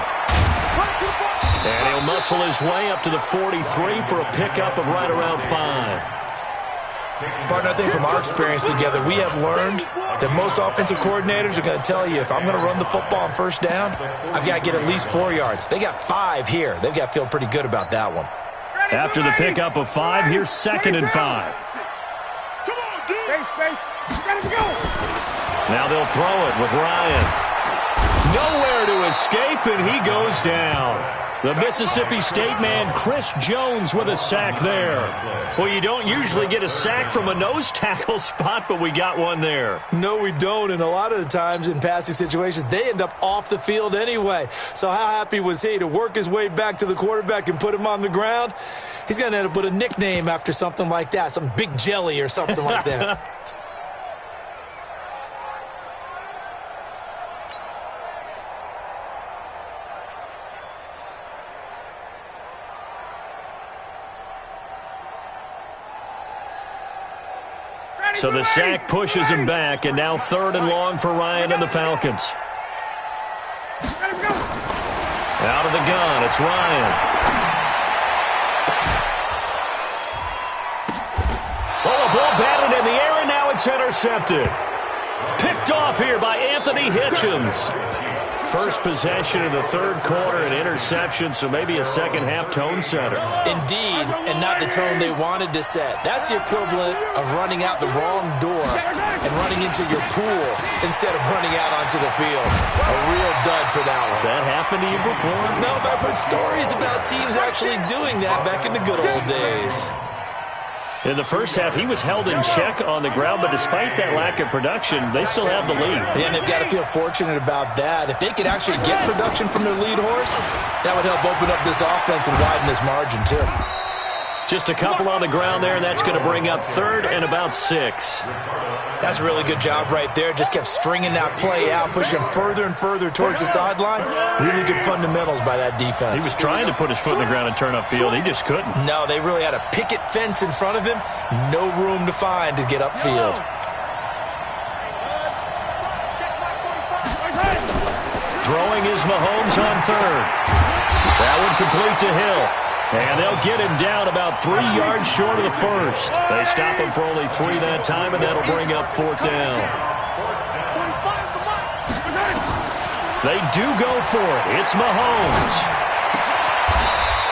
And he'll muscle his way up to the 43 for a pickup of right around 5. Partner, I think from our experience together, we have learned that most offensive coordinators are going to tell you, if I'm going to run the football on first down, I've got to get at least 4 yards. They got 5 here. They've got to feel pretty good about that one. After the pickup of 5, here's 2nd and 5. Come on, dude. Space. Gotta go. Now they'll throw it with Ryan. Nowhere to escape, and he goes down. The Mississippi State man, Chris Jones, with a sack there. Well, you don't usually get a sack from a nose tackle spot, but we got one there. No, we don't, and a lot of the times in passing situations, they end up off the field anyway. So how happy was he to work his way back to the quarterback and put him on the ground? He's going to end up with a nickname after something like that, some Big Jelly or something like that. So the sack pushes him back, and now 3rd and long for Ryan and the Falcons. Out of the gun, it's Ryan. Oh, a ball batted in the air, and now it's intercepted. Picked off here by Anthony Hitchens. First possession of the 3rd quarter, an interception, so maybe a second-half tone setter. Indeed, and not the tone they wanted to set. That's the equivalent of running out the wrong door and running into your pool instead of running out onto the field. A real dud for that one. Has that happened to you before? No, but I've heard stories about teams actually doing that back in the good old days. In the first half, he was held in check on the ground, but despite that lack of production, they still have the lead. And they've got to feel fortunate about that. If they could actually get production from their lead horse, that would help open up this offense and widen this margin, too. Just a couple on the ground there, and that's going to bring up 3rd and about 6. That's a really good job right there. Just kept stringing that play out, pushing him further and further towards the sideline. Really good fundamentals by that defense. He was trying to put his foot in the ground and turn upfield. He just couldn't. No, they really had a picket fence in front of him. No room to find to get upfield. Throwing is Mahomes on 3rd. That one complete to Hill. And they'll get him down about 3 yards short of the first. They stop him for only 3 that time, and that'll bring up 4th down. They do go for it. It's Mahomes.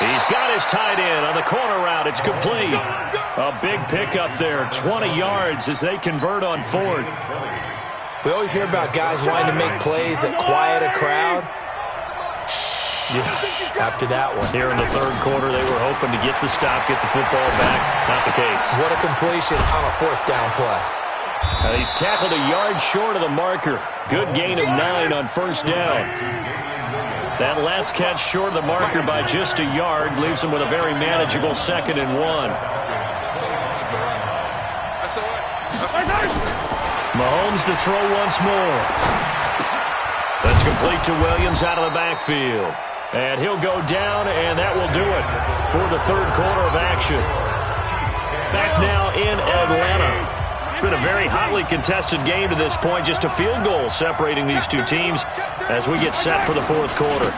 He's got his tight end on the corner route. It's complete. A big pickup there, 20 yards as they convert on fourth. We always hear about guys wanting to make plays that quiet a crowd. Yeah, after that one. Here in the third quarter, they were hoping to get the stop, get the football back. Not the case. What a completion on a fourth down play. He's tackled a yard short of the marker. Good gain of 9 on first down. That last catch short of the marker by just a yard leaves him with a very manageable 2nd and 1. Mahomes to throw once more. That's complete to Williams out of the backfield. And he'll go down, and that will do it for the third quarter of action. Back now in Atlanta. It's been a very hotly contested game to this point. Just a field goal separating these two teams as we get set for the fourth quarter.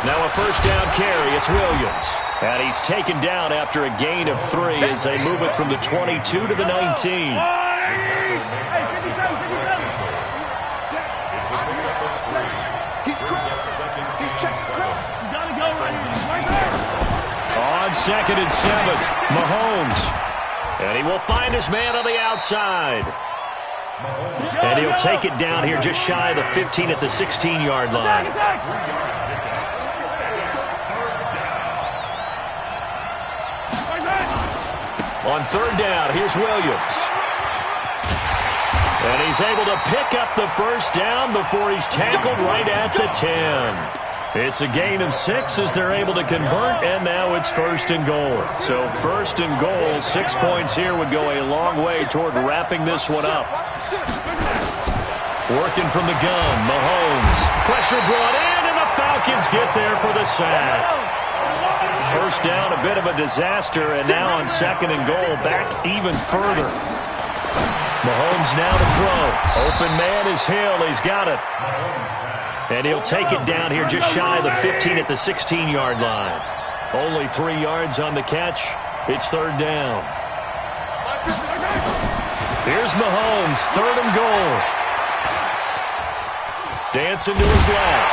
Now a first down carry. It's Williams. And he's taken down after a gain of 3 as they move it from the 22 to the 19. On 2nd and 7, Mahomes. And he will find his man on the outside. And he'll take it down here just shy of the 15 at the 16-yard line. On third down, here's Williams. And he's able to pick up the first down before he's tackled right at the 10. It's a gain of 6 as they're able to convert, and now it's 1st and goal. So 1st and goal, 6 points here would go a long way toward wrapping this one up. Working from the gun, Mahomes. Pressure brought in, and the Falcons get there for the sack. First down, a bit of a disaster, and now on 2nd and goal, back even further. Mahomes now to throw. Open man is Hill. He's got it. And he'll take it down here just shy of the 15 at the 16-yard line. Only 3 yards on the catch. It's third down. Here's Mahomes, 3rd and goal. Dancing to his left.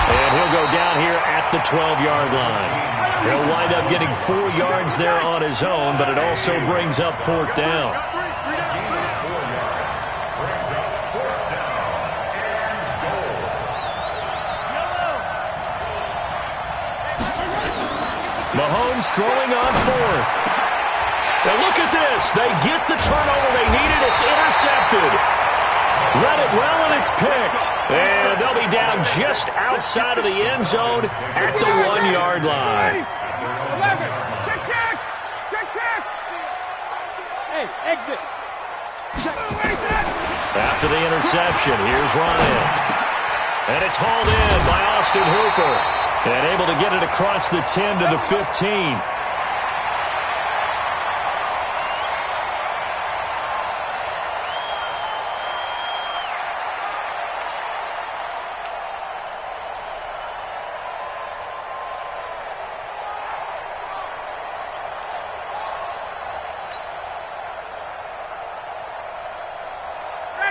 And he'll go down here at the 12-yard line. He'll wind up getting 4 yards there on his own, but it also brings up 4th down. Mahomes throwing on 4th. Now look at this. They get the turnover they needed. It's intercepted. Let it well, and it's picked. And they'll be down just outside of the end zone at the 1-yard line. 11. Check kick. Check kick. Hey, exit. After the interception, here's Ryan. And it's hauled in by Austin Hooper. And able to get it across the 10 to the 15.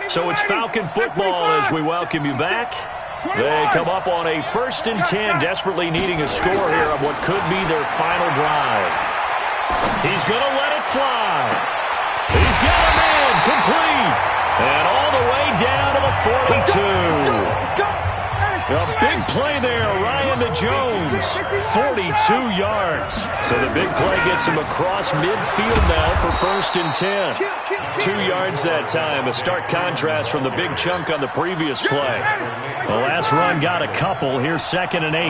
So it's Falcon football as we welcome you back. They come up on a 1st and 10, desperately needing a score here on what could be their final drive. He's going to let it fly. He's got a man complete. And all the way down to the 42. A big play there, Ryan to Jones. 42 yards. So the big play gets him across midfield now for 1st and 10. 2 yards that time, a stark contrast from the big chunk on the previous play. The last run got a couple. Here's 2nd and 8.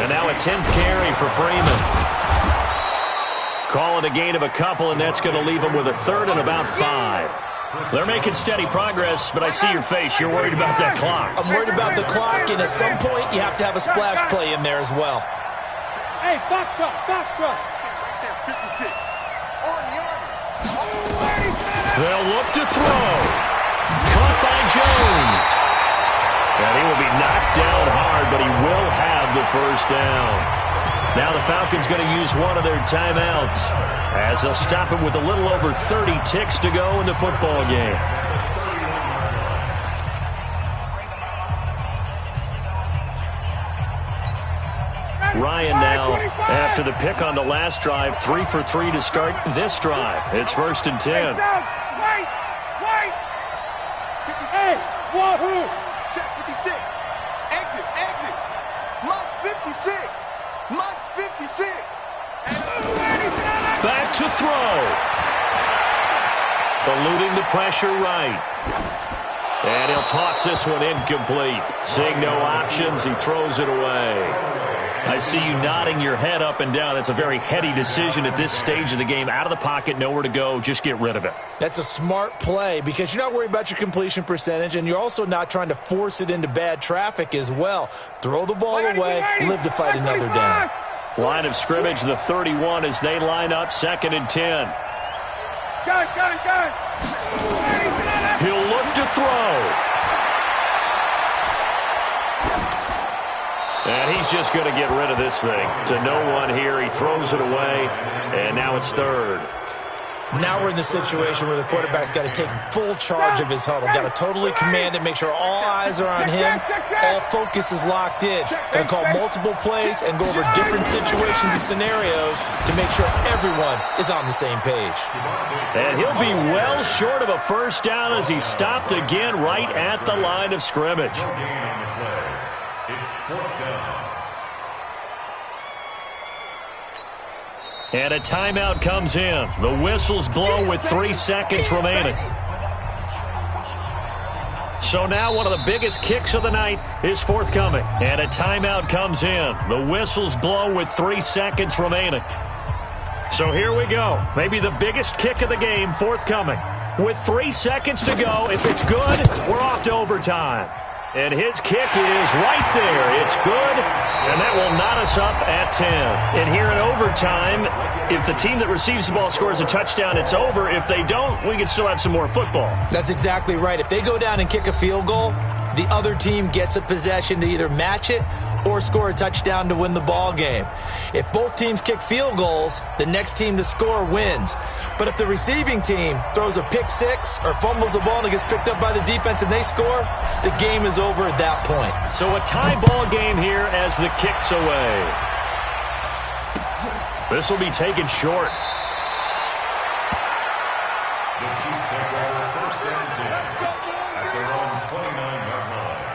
And now a 10th carry for Freeman. Call it a gain of a couple, and that's going to leave him with a 3rd and about 5. They're making steady progress, but I see your face. You're worried about that clock. I'm worried about the clock, and at some point you have to have a splash play in there as well. Hey, box truck, box truck. 56. They'll look to throw. Caught by Jones. And he will be knocked down hard, but he will have the first down. Now the Falcons going to use one of their timeouts as they'll stop him with a little over 30 ticks to go in the football game. Ryan now, after the pick on the last drive, 3 for 3 to start this drive. It's 1st and 10. Wait! Hey, wahoo! Check 56. Exit. Monk's 56. Monk's 56. Back to throw. Eluding the pressure right. And he'll toss this one incomplete. Seeing no options, he throws it away. I see you nodding your head up and down. That's a very heady decision at this stage of the game. Out of the pocket, nowhere to go. Just get rid of it. That's a smart play because you're not worried about your completion percentage, and you're also not trying to force it into bad traffic as well. Throw the ball away, live to fight another down. Line of scrimmage, the 31 as they line up, 2nd and 10. Gun. He'll look to throw. And he's just going to get rid of this thing. To no one here. He throws it away, and now it's 3rd. Now we're in the situation where the quarterback's got to take full charge of his huddle. Got to totally command it, make sure all eyes are on him. All focus is locked in. Going to call multiple plays and go over different situations and scenarios to make sure everyone is on the same page. And he'll be well short of a first down as he stopped again right at the line of scrimmage. It's 4th down. And a timeout comes in. The whistles blow with 3 seconds remaining. So now one of the biggest kicks of the night is forthcoming. And a timeout comes in. The whistles blow with 3 seconds remaining. So here we go. Maybe the biggest kick of the game forthcoming. With 3 seconds to go, if it's good, we're off to overtime. And his kick is right there. It's good, and that will knot us up at 10. And here in overtime, if the team that receives the ball scores a touchdown, it's over. If they don't, we can still have some more football. That's exactly right. If they go down and kick a field goal, the other team gets a possession to either match it or score a touchdown to win the ball game. If both teams kick field goals, the next team to score wins. But if the receiving team throws a pick six or fumbles the ball and it gets picked up by the defense and they score, the game is over at that point. So a tie ball game here as the kick's away. This will be taken short. The Chiefs take over 1st and 10 at their own 29-yard line.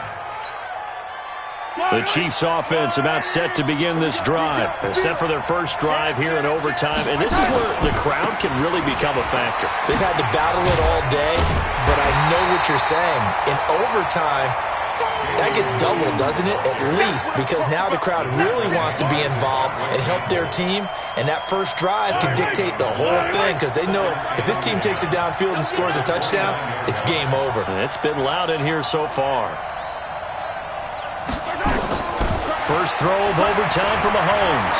The Chiefs offense about set to begin this drive. They're set for their first drive here in overtime, and this is where the crowd can really become a factor. They've had to battle it all day, but I know what you're saying. In overtime, that gets doubled, doesn't it? At least, because now the crowd really wants to be involved and help their team, and that first drive can dictate the whole thing because they know if this team takes it downfield and scores a touchdown, it's game over. It's been loud in here so far. First throw of overtime for Mahomes.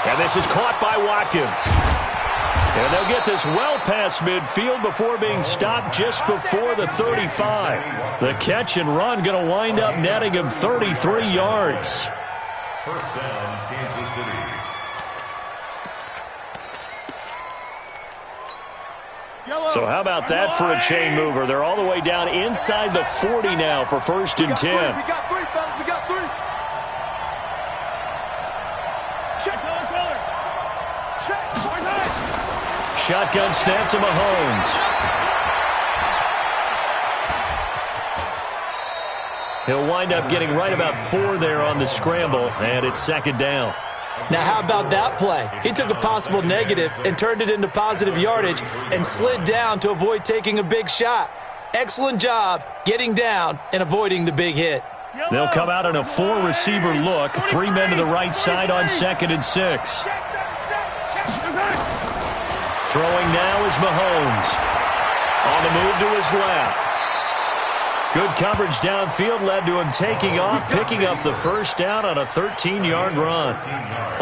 And this is caught by Watkins. And they'll get this well past midfield before being stopped just before the 35. The catch and run going to wind up netting him 33 yards. First down, Kansas City. So how about that for a chain mover? They're all the way down inside the 40 now for 1st and 10. We got three, fellas. We got three. Check. Shotgun snap to Mahomes. He'll wind up getting right about 4 there on the scramble, and it's 2nd down. Now, how about that play? He took a possible negative and turned it into positive yardage and slid down to avoid taking a big shot. Excellent job getting down and avoiding the big hit. They'll come out in a 4-receiver look. 3 men to the right side on 2nd and 6. Throwing now is Mahomes. On the move to his left. Good coverage downfield led to him taking off, picking up the first down on a 13-yard run.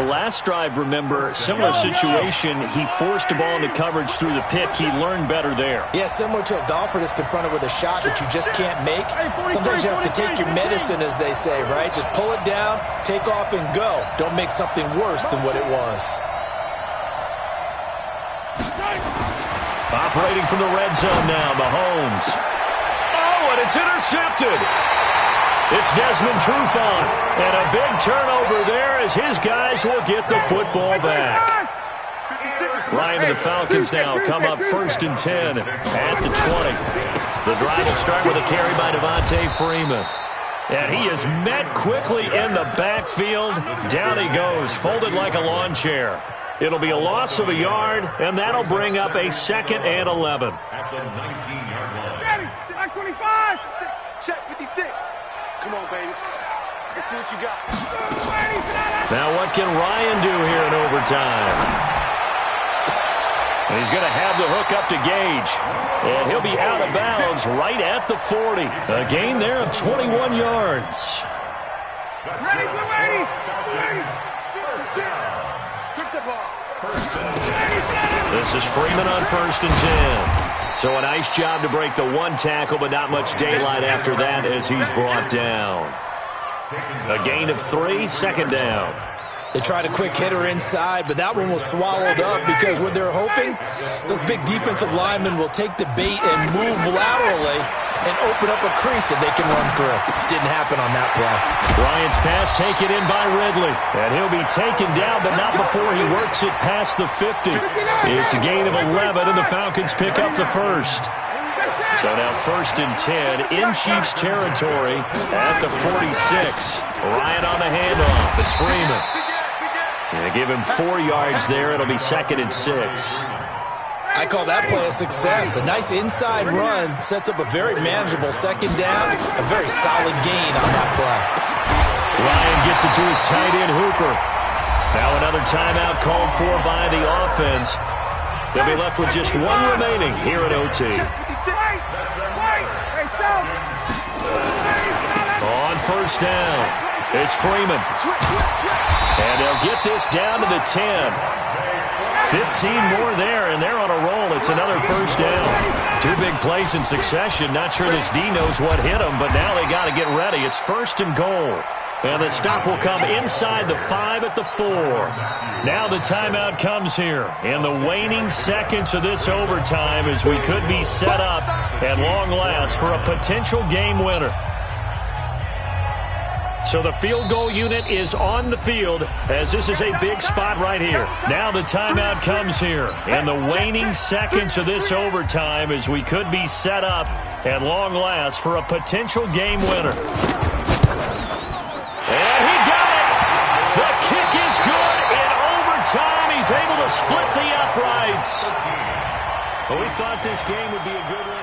The last drive, remember, similar situation. He forced a ball into coverage through the pick. He learned better there. Yeah, similar to a golfer that's confronted with a shot that you just can't make. Sometimes you have to take your medicine, as they say, right? Just pull it down, take off, and go. Don't make something worse than what it was. Operating from the red zone now, Mahomes. Oh, and it's intercepted. It's Desmond Trufant. And a big turnover there as his guys will get the football back. Ryan and the Falcons now come up 1st and 10 at the 20. The drive will start with a carry by Devontae Freeman. And he is met quickly in the backfield. Down he goes, folded like a lawn chair. It'll be a loss of a yard, and that'll bring up a 2nd and 11. At the 19-yard line. Ready, 25. Check 56. Come on, baby. Let's see what you got. Now what can Ryan do here in overtime? And he's going to have the hook up to Gage. And he'll be out of bounds right at the 40. A gain there of 21 yards. Ready, ready. Strip the ball. This is Freeman on 1st and 10. So a nice job to break the one tackle, but not much daylight after that as he's brought down. A gain of 3, 2nd down. They tried a quick hitter inside, but that one was swallowed up because what they're hoping, those big defensive linemen will take the bait and move laterally and open up a crease that they can run through. Didn't happen on that play. Ryan's pass taken in by Ridley. And he'll be taken down, but not before he works it past the 50. It's a gain of 11, and the Falcons pick up the 1st. So now 1st and 10 in Chiefs territory at the 46. Ryan on the handoff. It's Freeman. And give him 4 yards there. It'll be 2nd and 6. I call that play a success. A nice inside run sets up a very manageable 2nd down. A very solid gain on that play. Ryan gets it to his tight end, Hooper. Now another timeout called for by the offense. They'll be left with just 1 remaining here at OT. On 1st down, it's Freeman. And they'll get this down to the 10. 15 more there, and they're on a roll. It's another 1st down. 2 big plays in succession. Not sure this D knows what hit them, but now they got to get ready. It's 1st and goal. And the stop will come inside the 5 at the 4. Now the timeout comes here in the waning seconds of this overtime as we could be set up at long last for a potential game winner. So the field goal unit is on the field as this is a big spot right here. Now the timeout comes here in the waning seconds of this overtime as we could be set up at long last for a potential game winner. And he got it! The kick is good in overtime. He's able to split the uprights. Well, we thought this game would be a good one.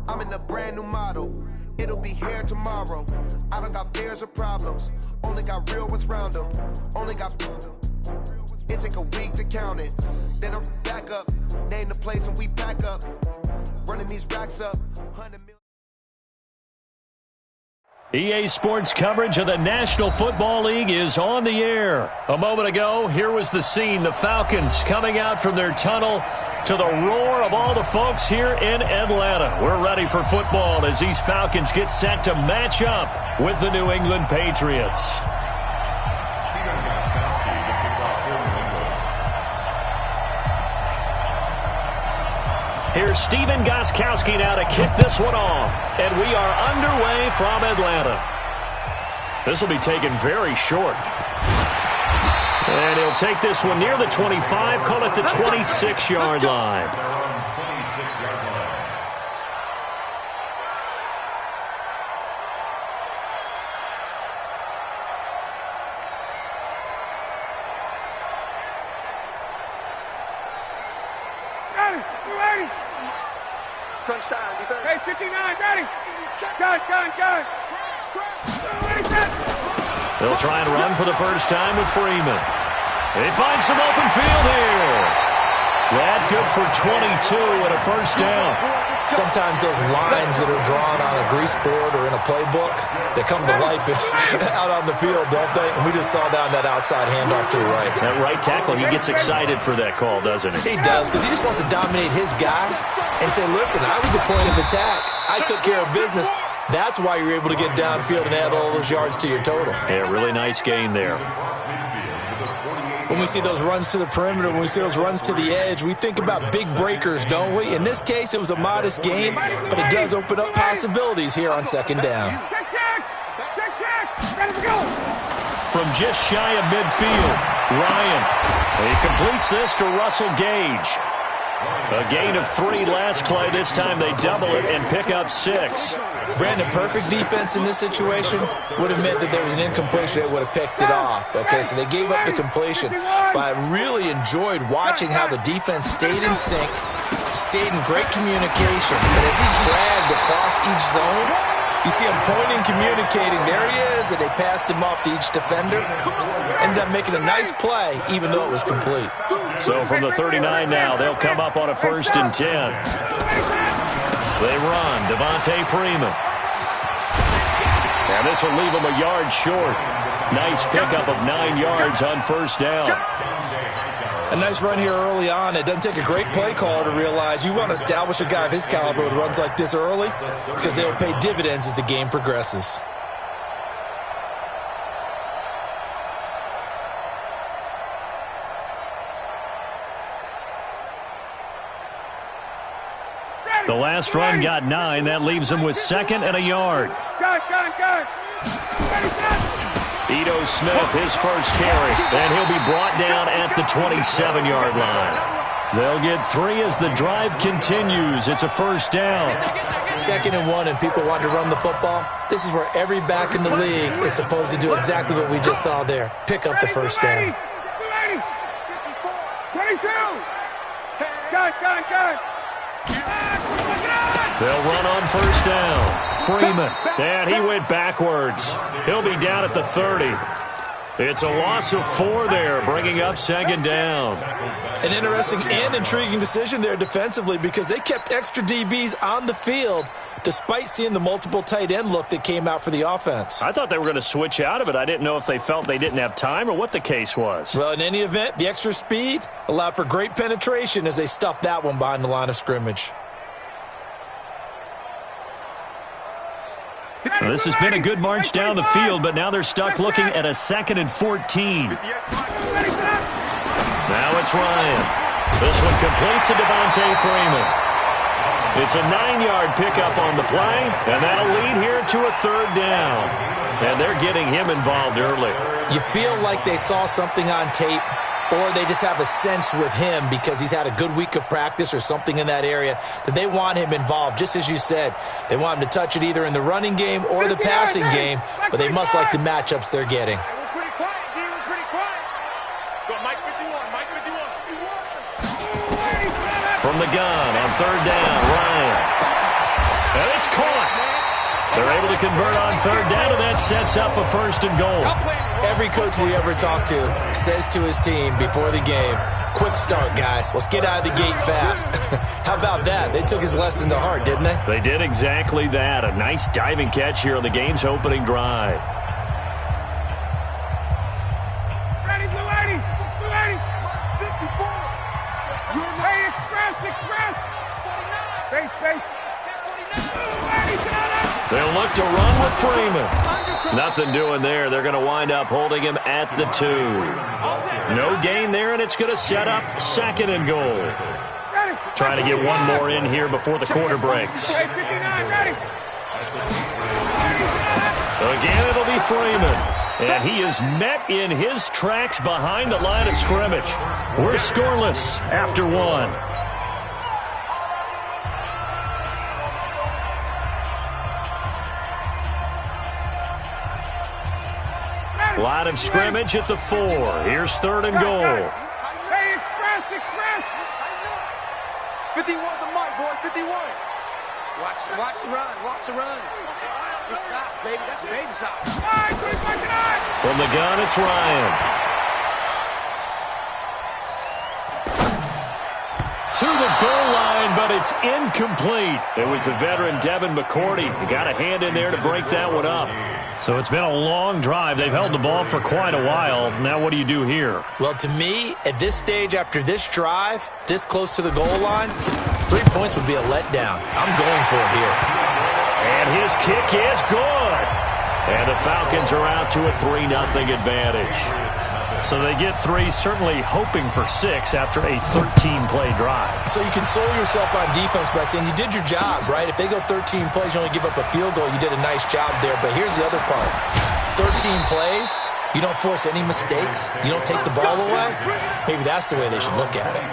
I'm in a brand new model. It'll be here tomorrow. I don't got fears or problems. Only got real ones round them. Only got. It take a week to count it. Then I'm back up. Name the place and we back up. Running these racks up. 100 million. EA Sports coverage of the National Football League is on the air. A moment ago, here was the scene. The Falcons coming out from their tunnel to the roar of all the folks here in Atlanta. We're ready for football as these Falcons get set to match up with the New England Patriots. Here's Stephen Gostkowski now to kick this one off. And we are underway from Atlanta. This will be taken very short. And he'll take this one near the 25, call it the 26-yard line. Crunch time, defense. Hey, 59, ready. Gun. They'll try and run for the first time with Freeman. They find some open field here. That good for 22 and a first down. Sometimes those lines that are drawn on a grease board or in a playbook, they come to life out on the field, don't they? And we just saw down that outside handoff to the right. That right tackle, he gets excited for that call, doesn't he? He does, because he just wants to dominate his guy and say, listen, I was the point of attack. I took care of business. That's why you're able to get downfield and add all those yards to your total. Yeah, really nice gain there. When we see those runs to the perimeter, when we see those runs to the edge, we think about big breakers, don't we? In this case, it was a modest gain, but it does open up possibilities here on second down. From just shy of midfield, Ryan. He completes this to Russell Gage. A gain of 3 last play. This time they double it and pick up 6. Brandon, perfect defense in this situation would have meant that there was an incompletion that would have picked it off. Okay, so they gave up the completion. But I really enjoyed watching how the defense stayed in sync, stayed in great communication. And as he dragged across each zone, you see him pointing, communicating. There he is, and they passed him off to each defender. Ended up making a nice play, even though it was complete. So from the 39 now, they'll come up on a 1st and 10. They run, Devontae Freeman. And this will leave them a yard short. Nice pickup of 9 yards on 1st down. A nice run here early on. It doesn't take a great play caller to realize you want to establish a guy of his caliber with runs like this early because they will pay dividends as the game progresses. The last run got 9. That leaves them with 2nd and a yard. Gun. Ito Smith, his first carry, and he'll be brought down at the 27-yard line. They'll get 3 as the drive continues. It's a 1st down. 2nd and 1, and people want to run the football. This is where every back in the league is supposed to do exactly what we just saw there. Pick up the 1st down. 22. Gun. They'll run on 1st down. Freeman, and he went backwards. He'll be down at the 30. It's a loss of 4 there, bringing up 2nd down. An interesting and intriguing decision there defensively because they kept extra DBs on the field despite seeing the multiple tight end look that came out for the offense. I thought they were going to switch out of it. I didn't know if they felt they didn't have time or what the case was. Well, in any event, the extra speed allowed for great penetration as they stuffed that one behind the line of scrimmage. Well, this has been a good march down the field, but now they're stuck looking at a 2nd and 14. Now it's Ryan. This one complete to Devontae Freeman. It's a 9-yard pickup on the play, and that'll lead here to a 3rd down. And they're getting him involved early. You feel like they saw something on tape, or they just have a sense with him because he's had a good week of practice or something in that area that they want him involved. Just as you said, they want him to touch it either in the running game or the passing game, but they must like the matchups they're getting. We're pretty quiet, D. We're pretty quiet. Go, Mike 51. From the gun on 3rd down, Ryan. And it's caught. They're able to convert on 3rd down, and that sets up a 1st and goal. Every coach we ever talk to says to his team before the game, quick start, guys. Let's get out of the gate fast. How about that? They took his lesson to heart, didn't they? They did exactly that. A nice diving catch here on the game's opening drive. Ready, Blue 80. 54. Hey, express. Base. They'll look to run with Freeman. Nothing doing there. They're going to wind up holding him at the 2. No gain there, and it's going to set up 2nd and goal. Trying to get one more in here before the quarter breaks. Again, it'll be Freeman. And he is met in his tracks behind the line of scrimmage. We're scoreless after 1. Line of scrimmage at the 4. Here's 3rd and goal. Hey, express. 51 the mic, boys. 51. Watch the run. Watch the run. Good shot, baby. That's a baby shot. From the gun, it's Ryan. To the goal line, but it's incomplete. It was the veteran Devin McCourty. He got a hand in there to break that one up. So it's been a long drive. They've held the ball for quite a while. Now what do you do here? Well, to me, at this stage, after this drive, this close to the goal line, 3 points would be a letdown. I'm going for it here. And his kick is good. And the Falcons are out to a 3-0 advantage. So they get 3, certainly hoping for 6 after a 13-play drive. So you console yourself on defense by saying you did your job, right? If they go 13 plays, you only give up a field goal, you did a nice job there. But here's the other part. 13 plays, you don't force any mistakes, you don't take the ball away. Maybe that's the way they should look at it.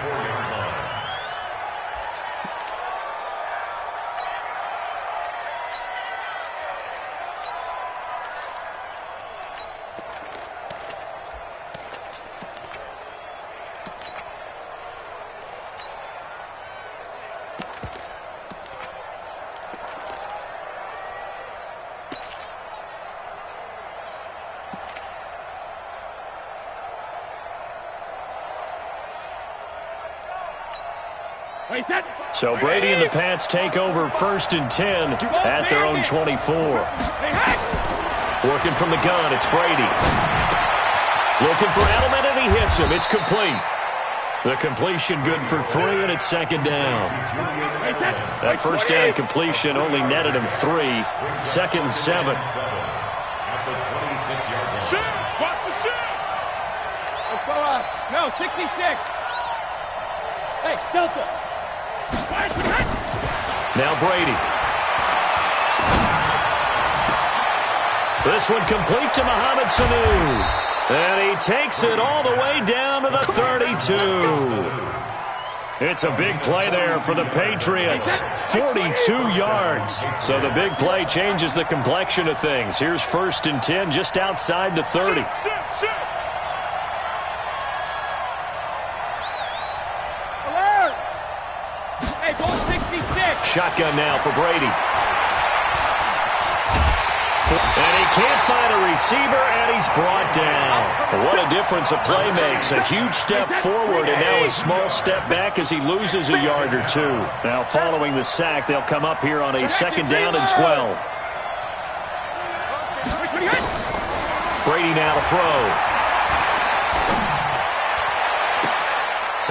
So Brady and the Pats take over 1st and 10 at their own 24. Working from the gun, it's Brady. Looking for Edelman, and he hits him. It's complete. The completion good for 3, and it's 2nd down. That first down completion only netted him 3. 2nd and 7. Watch the shoot. Let's go up. No, 66. Hey, Delta. Now Brady. This one complete to Mohamed Sanu. And he takes it all the way down to the 32. It's a big play there for the Patriots. 42 yards. So the big play changes the complexion of things. Here's 1st and 10 just outside the 30. Alert! Hey, ball 66. Shotgun now for Brady. And he can't find a receiver, and he's brought down. What a difference a play makes. A huge step forward, and now a small step back as he loses a yard or 2. Now following the sack, they'll come up here on a 2nd down and 12. Brady now to throw.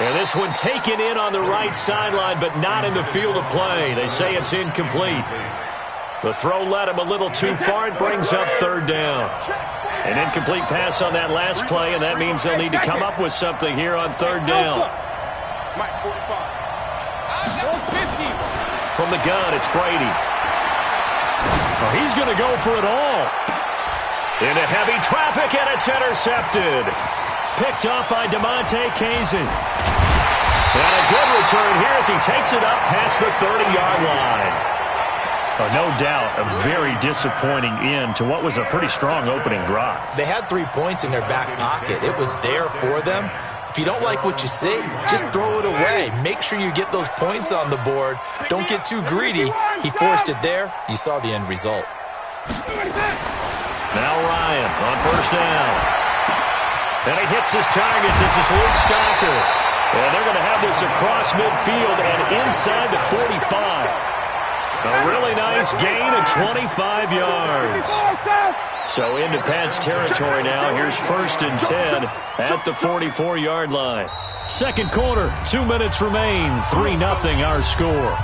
And this one taken in on the right sideline, but not in the field of play. They say it's incomplete. The throw led him a little too far. It brings up 3rd down. An incomplete pass on that last play, and that means they'll need to come up with something here on 3rd down. From the gun, it's Brady. Oh, he's going to go for it all. Into heavy traffic, and it's intercepted. Picked up by DeMonte Kazin. And a good return here as he takes it up past the 30-yard line. Oh, no doubt a very disappointing end to what was a pretty strong opening drive. They had 3 points in their back pocket. It was there for them. If you don't like what you see, just throw it away. Make sure you get those points on the board. Don't get too greedy. He forced it there. You saw the end result. Now Ryan on 1st down. And he hits his target. This is Luke Stocker. And they're going to have this across midfield and inside the 45. A really nice gain of 25 yards. So into Pat's territory now. Here's 1st and 10 at the 44-yard line. 2nd quarter, 2 minutes remain. 3-0 our score.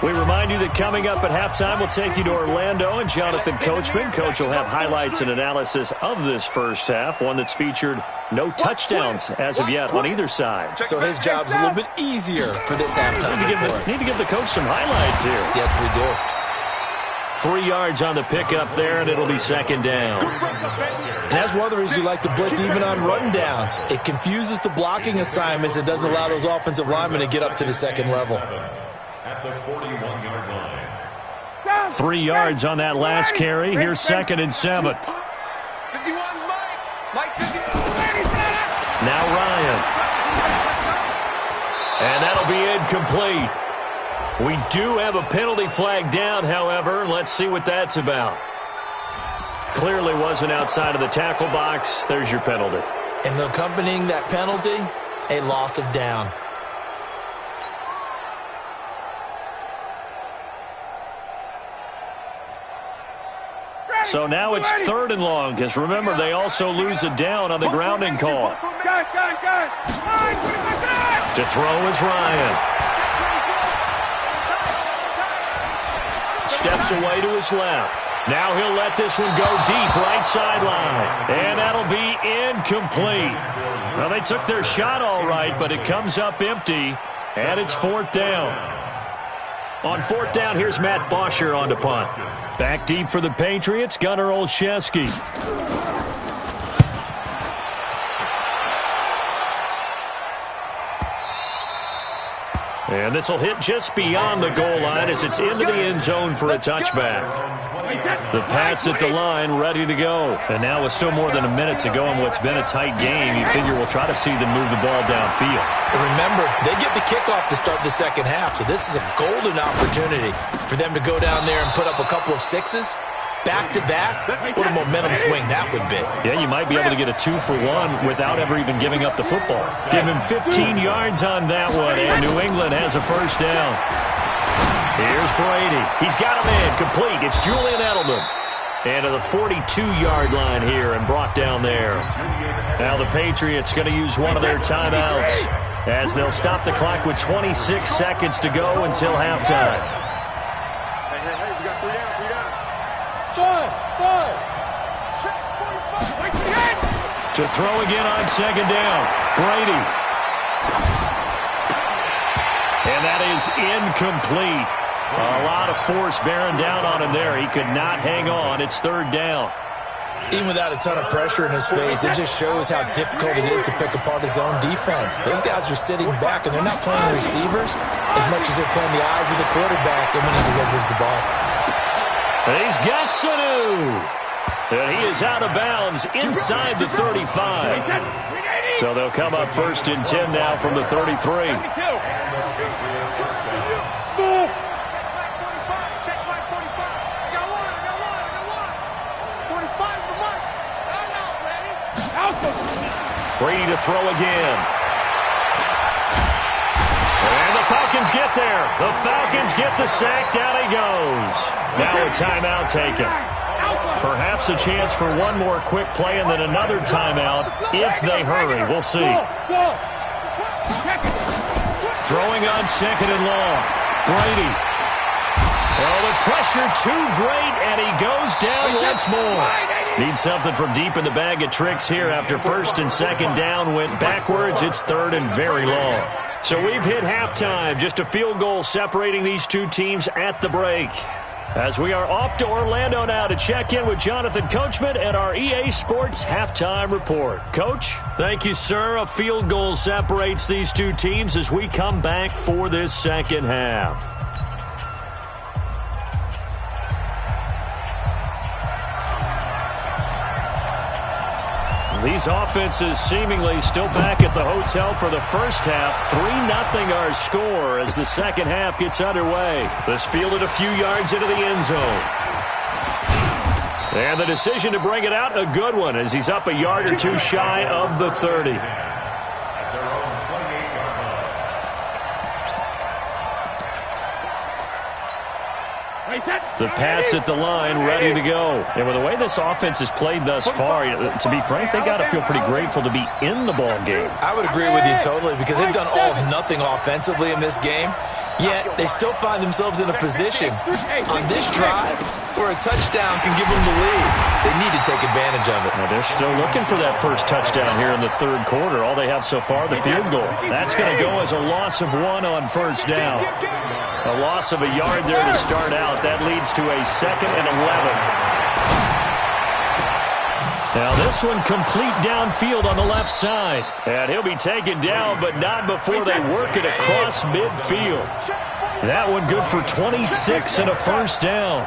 We remind you that coming up at halftime, we'll take you to Orlando and Jonathan Coachman. Coach will have highlights and analysis of this first half, one that's featured no touchdowns as of yet on either side. So his job's a little bit easier for this halftime. Need to give the coach some highlights here. Yes, we do. 3 yards on the pickup there, and it'll be 2nd down. And that's one of the reasons you like to blitz even on rundowns. It confuses the blocking assignments. It doesn't allow those offensive linemen to get up to the 2nd level. At the 41-yard line. 3 yards on that last carry. Here's 2nd and 7. 51, Mike. Mike 51. Now Ryan. And that'll be incomplete. We do have a penalty flag down, however. Let's see what that's about. Clearly wasn't outside of the tackle box. There's your penalty. And accompanying that penalty, a loss of down. So now it's 3rd and long, because remember, they also lose a down on the grounding call. To throw is Ryan. Steps away to his left. Now he'll let this one go deep, right sideline. And that'll be incomplete. Well, they took their shot all right, but it comes up empty, and it's 4th down. On 4th down, here's Matt Bosher on to punt. Back deep for the Patriots, Gunnar Olszewski. And this will hit just beyond the goal line as it's into the end zone for a touchback. The Pats at the line, ready to go. And now with still more than a minute to go in what's been a tight game, you figure we'll try to see them move the ball downfield. And remember, they get the kickoff to start the second half, so this is a golden opportunity for them to go down there and put up a couple of sixes. Back-to-back, what a momentum swing that would be. Yeah, you might be able to get a 2-for-1 without ever even giving up the football. Give him 15 yards on that one, and New England has a first down. Here's Brady. He's got him in, complete. It's Julian Edelman. And to the 42-yard line here and brought down there. Now the Patriots going to use one of their timeouts as they'll stop the clock with 26 seconds to go until halftime. To throw again on 2nd down, Brady. And that is incomplete. A lot of force bearing down on him there. He could not hang on. It's 3rd down. Even without a ton of pressure in his face, it just shows how difficult it is to pick apart his own defense. Those guys are sitting back, and they're not playing receivers as much as they're playing the eyes of the quarterback and when he delivers the ball. And he's got Sanu. And he is out of bounds inside the 35. So they'll come up 1st and 10 now from the 33. Brady to throw again. And the Falcons get there. The Falcons get the sack. Down he goes. Now a timeout taken. Perhaps a chance for one more quick play and then another timeout if they hurry. We'll see. Throwing on 2nd and long. Brady. Well, the pressure too great, and he goes down once more. Needs something from deep in the bag of tricks here after 1st and 2nd down went backwards. It's 3rd and very long. So we've hit halftime. Just a field goal separating these two teams at the break. As we are off to Orlando now to check in with Jonathan Coachman and our EA Sports Halftime Report. Coach? Thank you, sir. A field goal separates these two teams as we come back for this second half. These offenses seemingly still back at the hotel for the first half. 3-0 our score as the second half gets underway. This fielded a few yards into the end zone. And the decision to bring it out, a good one, as he's up a yard or two shy of the 30. The Pats at the line, ready to go. And with the way this offense has played thus far, to be frank, they got to feel pretty grateful to be in the ball game. I would agree with you totally because they've done all of nothing offensively in this game, yet they still find themselves in a position on this drive where a touchdown can give them the lead. They need to take advantage of it. Well, they're still looking for that first touchdown here in the 3rd quarter. All they have so far, the field goal. That's going to go as a loss of 1 on 1st down. A loss of a yard there to start out. That leads to a 2nd and 11. Now this one complete downfield on the left side. And he'll be taken down, but not before they work it across midfield. That one good for 26 and a first down.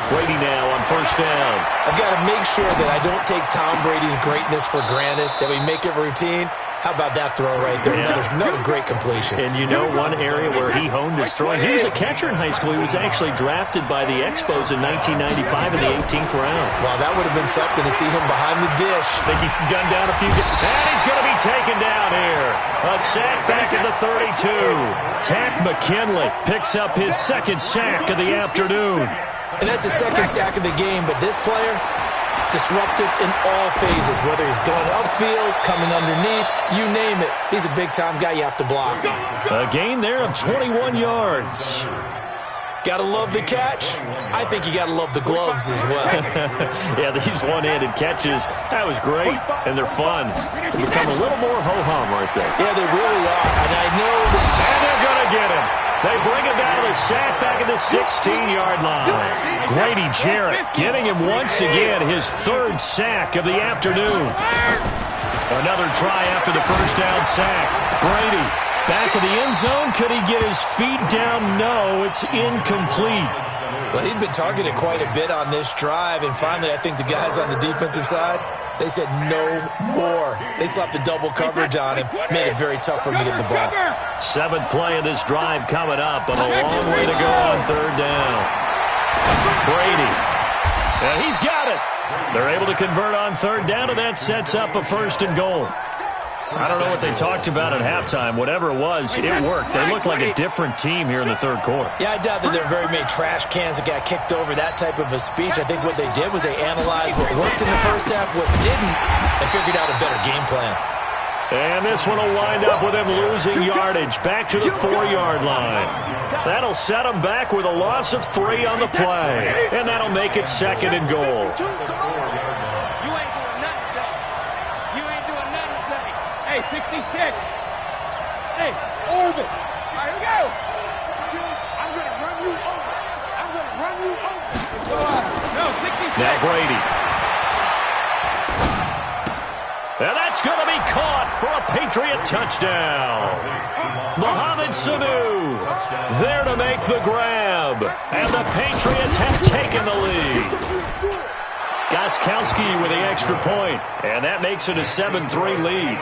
Brady now on first down. I've got to make sure that I don't take Tom Brady's greatness for granted, that we make it routine. How about that throw right there? Another great completion. And you know one area where he honed his throwing? He was a catcher in high school. He was actually drafted by the Expos in 1995 in the 18th round. Wow, that would have been something to see him behind the dish. I think he's gunned down a few. And he's going to be taken down here. A sack back at the 32. Tack McKinley picks up his second sack of the afternoon. And that's his second sack of the game, but this player, disruptive in all phases, whether he's going upfield, coming underneath, you name it. He's a big-time guy you have to block. A gain there of 21 yards. Gotta love the catch. I think you gotta love the gloves as well. Yeah, these one-handed catches, that was great, and they're fun. They become a little more ho-hum right there. Yeah, they really are, and I know that... And they're going to get him. They bring him down to the sack back at the 16-yard line. Grady Jarrett getting him once again, his third sack of the afternoon. Another try after the first down sack. Brady back in the end zone. Could he get his feet down? No, it's incomplete. Well, he'd been targeted quite a bit on this drive, and finally I think the guys on the defensive side, they said no more. They slapped the double coverage on him, made it very tough for him to get the ball. Seventh play of this drive coming up, but a long way to go on third down. Brady, and he's got it. They're able to convert on third down, and that sets up a first and goal. I don't know what they talked about at halftime. Whatever it was, it worked. They looked like a different team here in the third quarter. Yeah, I doubt that there are very many trash cans that got kicked over, that type of a speech. I think what they did was they analyzed what worked in the first half, what didn't, and figured out a better game plan. And this one will wind up with him losing yardage back to the 4-yard line. That'll set him back with a loss of 3 on the play. And that'll make it second and goal. Hey, 66. Hey, over. All right, here we go. I'm going to run you over. I'm going to run you over. No, 66. Now Brady. And that's going to be caught for a Patriot touchdown. Mohamed Sanu there to make the grab. And the Patriots have taken the lead. Gostkowski with the extra point, and that makes it a 7-3 lead.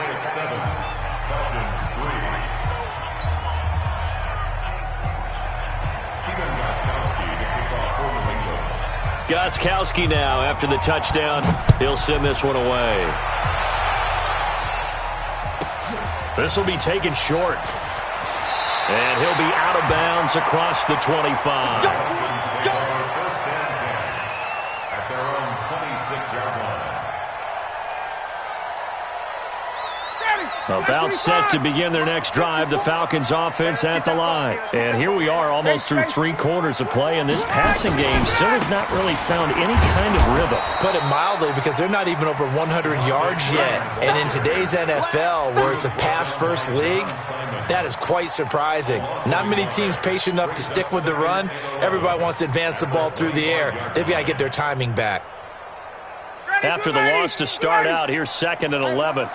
Gostkowski now after the touchdown. He'll send this one away. This will be taken short. And he'll be out of bounds across the 25. About set to begin their next drive, the Falcons offense at the line. And here we are almost through 3 quarters of play, and this passing game still has not really found any kind of rhythm. Put it mildly, because they're not even over 100 yards yet. And in today's NFL, where it's a pass-first league, that is quite surprising. Not many teams patient enough to stick with the run. Everybody wants to advance the ball through the air. They've got to get their timing back. After the loss to start out, here's 2nd and 11.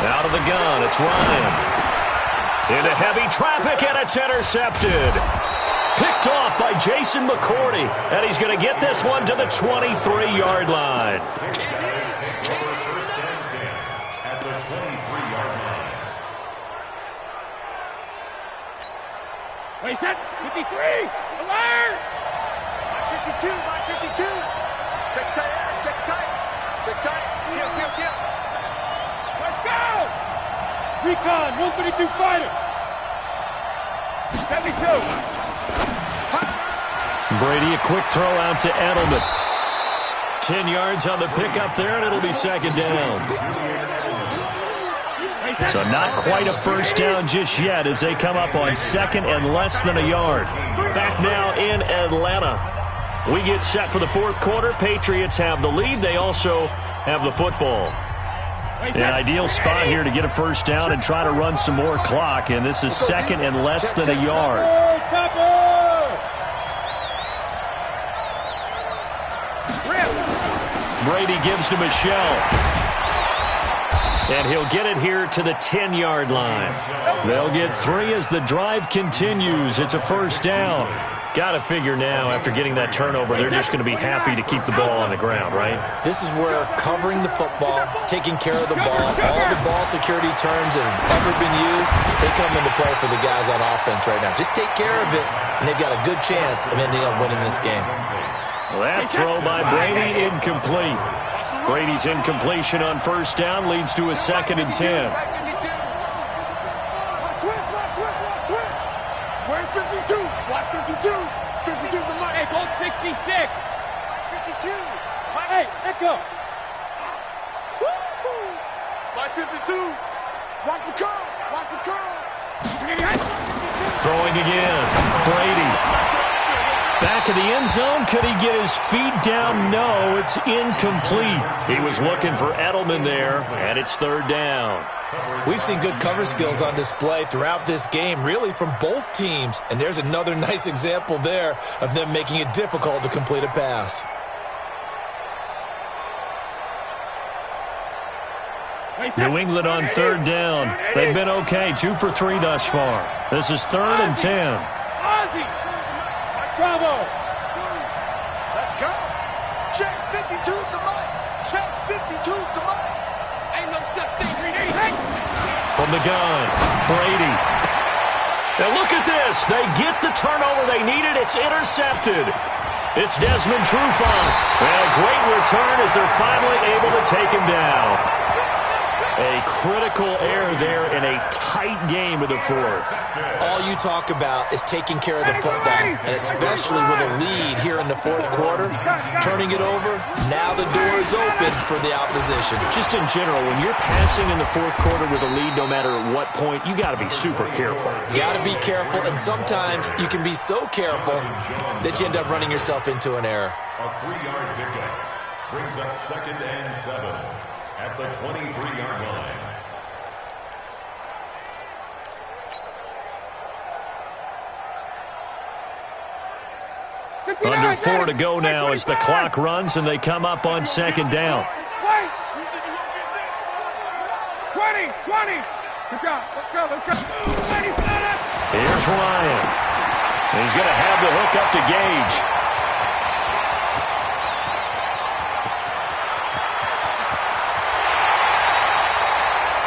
Out of the gun, it's Ryan. Into heavy traffic, and it's intercepted. Picked off by Jason McCourty, and he's going to get this one to the 23-yard line. Wait, set, 53, alert! 52, 52. Check tight, check tight, check tight. Kill. Let's go! Recon, 132 fighter. 72. Brady, a quick throw out to Edelman. 10 yards on the pickup there, and it'll be second down. So not quite a first down just yet as they come up on 2nd and less than a yard. Back now in Atlanta. We get set for the 4th quarter. Patriots have the lead. They also have the football. An ideal spot here to get a first down and try to run some more clock. And this is 2nd and less than a yard. Brady gives to Michelle. And he'll get it here to the 10-yard line. They'll get 3 as the drive continues. It's a first down. Got to figure now, after getting that turnover, they're just going to be happy to keep the ball on the ground, right? This is where covering the football, taking care of the ball, all the ball security terms that have ever been used, they come into play for the guys on offense right now. Just take care of it, and they've got a good chance of ending up winning this game. Well, that throw by Brady, incomplete. Brady's incompletion on first down leads to a 2nd and 10. Where's 52? Watch 52. 52's the money. Hey, go 66. 52. Hey, let go. Woo-hoo. Watch 52. Watch the curl. Watch the curl. Throwing again. Brady. Back of the end zone. Could he get his feet down? No, it's incomplete. He was looking for Edelman there, and it's 3rd down. We've seen good cover skills on display throughout this game, really from both teams. And there's another nice example there of them making it difficult to complete a pass. New England on 3rd down. They've been okay, 2 for 3 thus far. This is 3rd and 10. Ozzy. Bravo. Let's go. Check 52's the money. Check 52's the money. Ain't no such thing. From the gun, Brady. Now look at this. They get the turnover they needed. It's intercepted. It's Desmond Trufant. And a great return as they're finally able to take him down. A critical error there in a tight game of the 4th. All you talk about is taking care of the football, and especially with a lead here in the 4th quarter, turning it over, now the door is open for the opposition. Just in general, when you're passing in the 4th quarter with a lead, no matter at what point, you got to be super careful. Got to be careful, and sometimes you can be so careful that you end up running yourself into an error. A 3-yard pickup brings up 2nd and 7 at the 23-yard line. Under 4 to go now as the clock runs and they come up on 2nd down. 20. Good job. Let's go. Here's Ryan. He's going to have the hook up to Gage.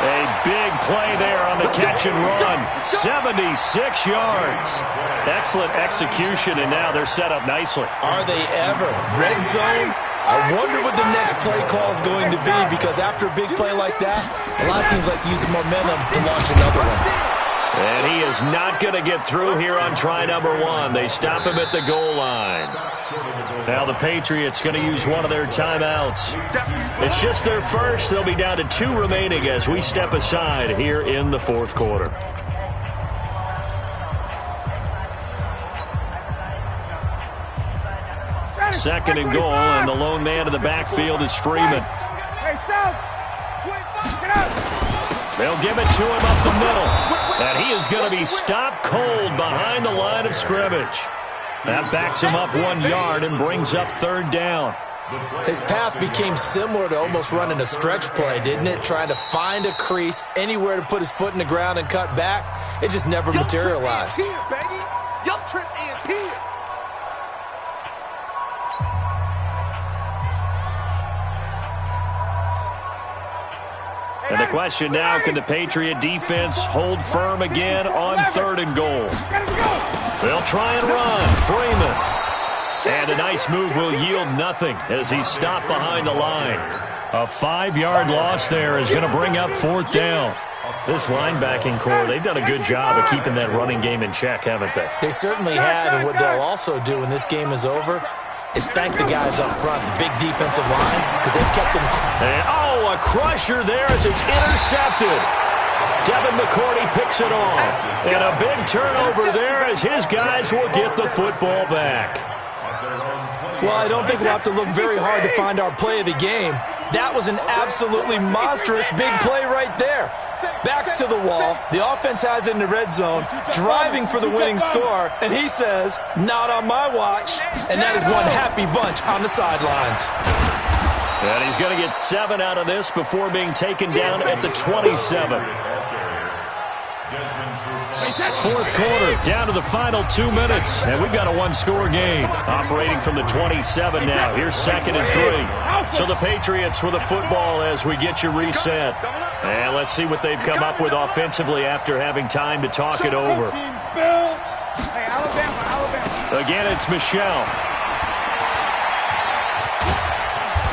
A big play there on the catch and run. 76 yards. Excellent execution, and now they're set up nicely. Are they ever? Red zone? I wonder what the next play call is going to be, because after a big play like that, a lot of teams like to use the momentum to launch another one. And he is not going to get through here on try number 1. They stop him at the goal line. Now the Patriots going to use one of their timeouts. It's just their first. They'll be down to 2 remaining as we step aside here in the 4th quarter. Second and goal, and the lone man in the backfield is Freeman. Hey, South. Get out. They'll give it to him up the middle. And he is going to be stopped cold behind the line of scrimmage. That backs him up 1 yard and brings up 3rd down. His path became similar to almost running a stretch play, didn't it? Trying to find a crease, anywhere to put his foot in the ground and cut back. It just never materialized. Here, baby. Young Trip is here. And the question now, can the Patriot defense hold firm again on 3rd and goal? They'll try and run. Freeman. And a nice move will yield nothing as he's stopped behind the line. A 5-yard loss there is going to bring up 4th down. This linebacking core, they've done a good job of keeping that running game in check, haven't they? They certainly have, and what they'll also do when this game is over is thank the guys up front, the big defensive line, because they've kept them. And, a crusher there as it's intercepted. Devin McCourty picks it off. And a big turnover there as his guys will get the football back. Well, I don't think we'll have to look very hard to find our play of the game. That was an absolutely monstrous big play right there. Backs to the wall. The offense has it in the red zone, driving for the winning score, and he says, not on my watch. And that is one happy bunch on the sidelines. And he's going to get 7 out of this before being taken down at the 27. Fourth quarter, down to the final 2 minutes, and we've got a one-score game. Operating from the 27 now. Here's 2nd and 3. So the Patriots with the football as we get you reset. And let's see what they've come up with offensively after having time to talk it over. Again, it's Michelle.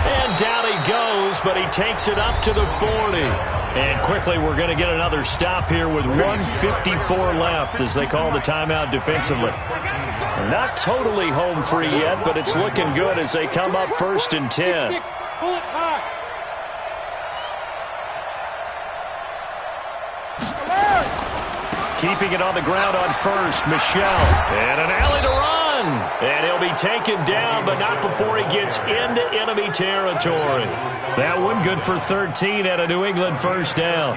And down he goes, but he takes it up to the 40. And quickly, we're going to get another stop here with 1:54 left as they call the timeout defensively. Not totally home free yet, but it's looking good as they come up 1st and 10. Keeping it on the ground on 1st, Michelle. And an alley to run. And he'll be taken down, but not before he gets into enemy territory. That one good for 13 at a New England 1st down.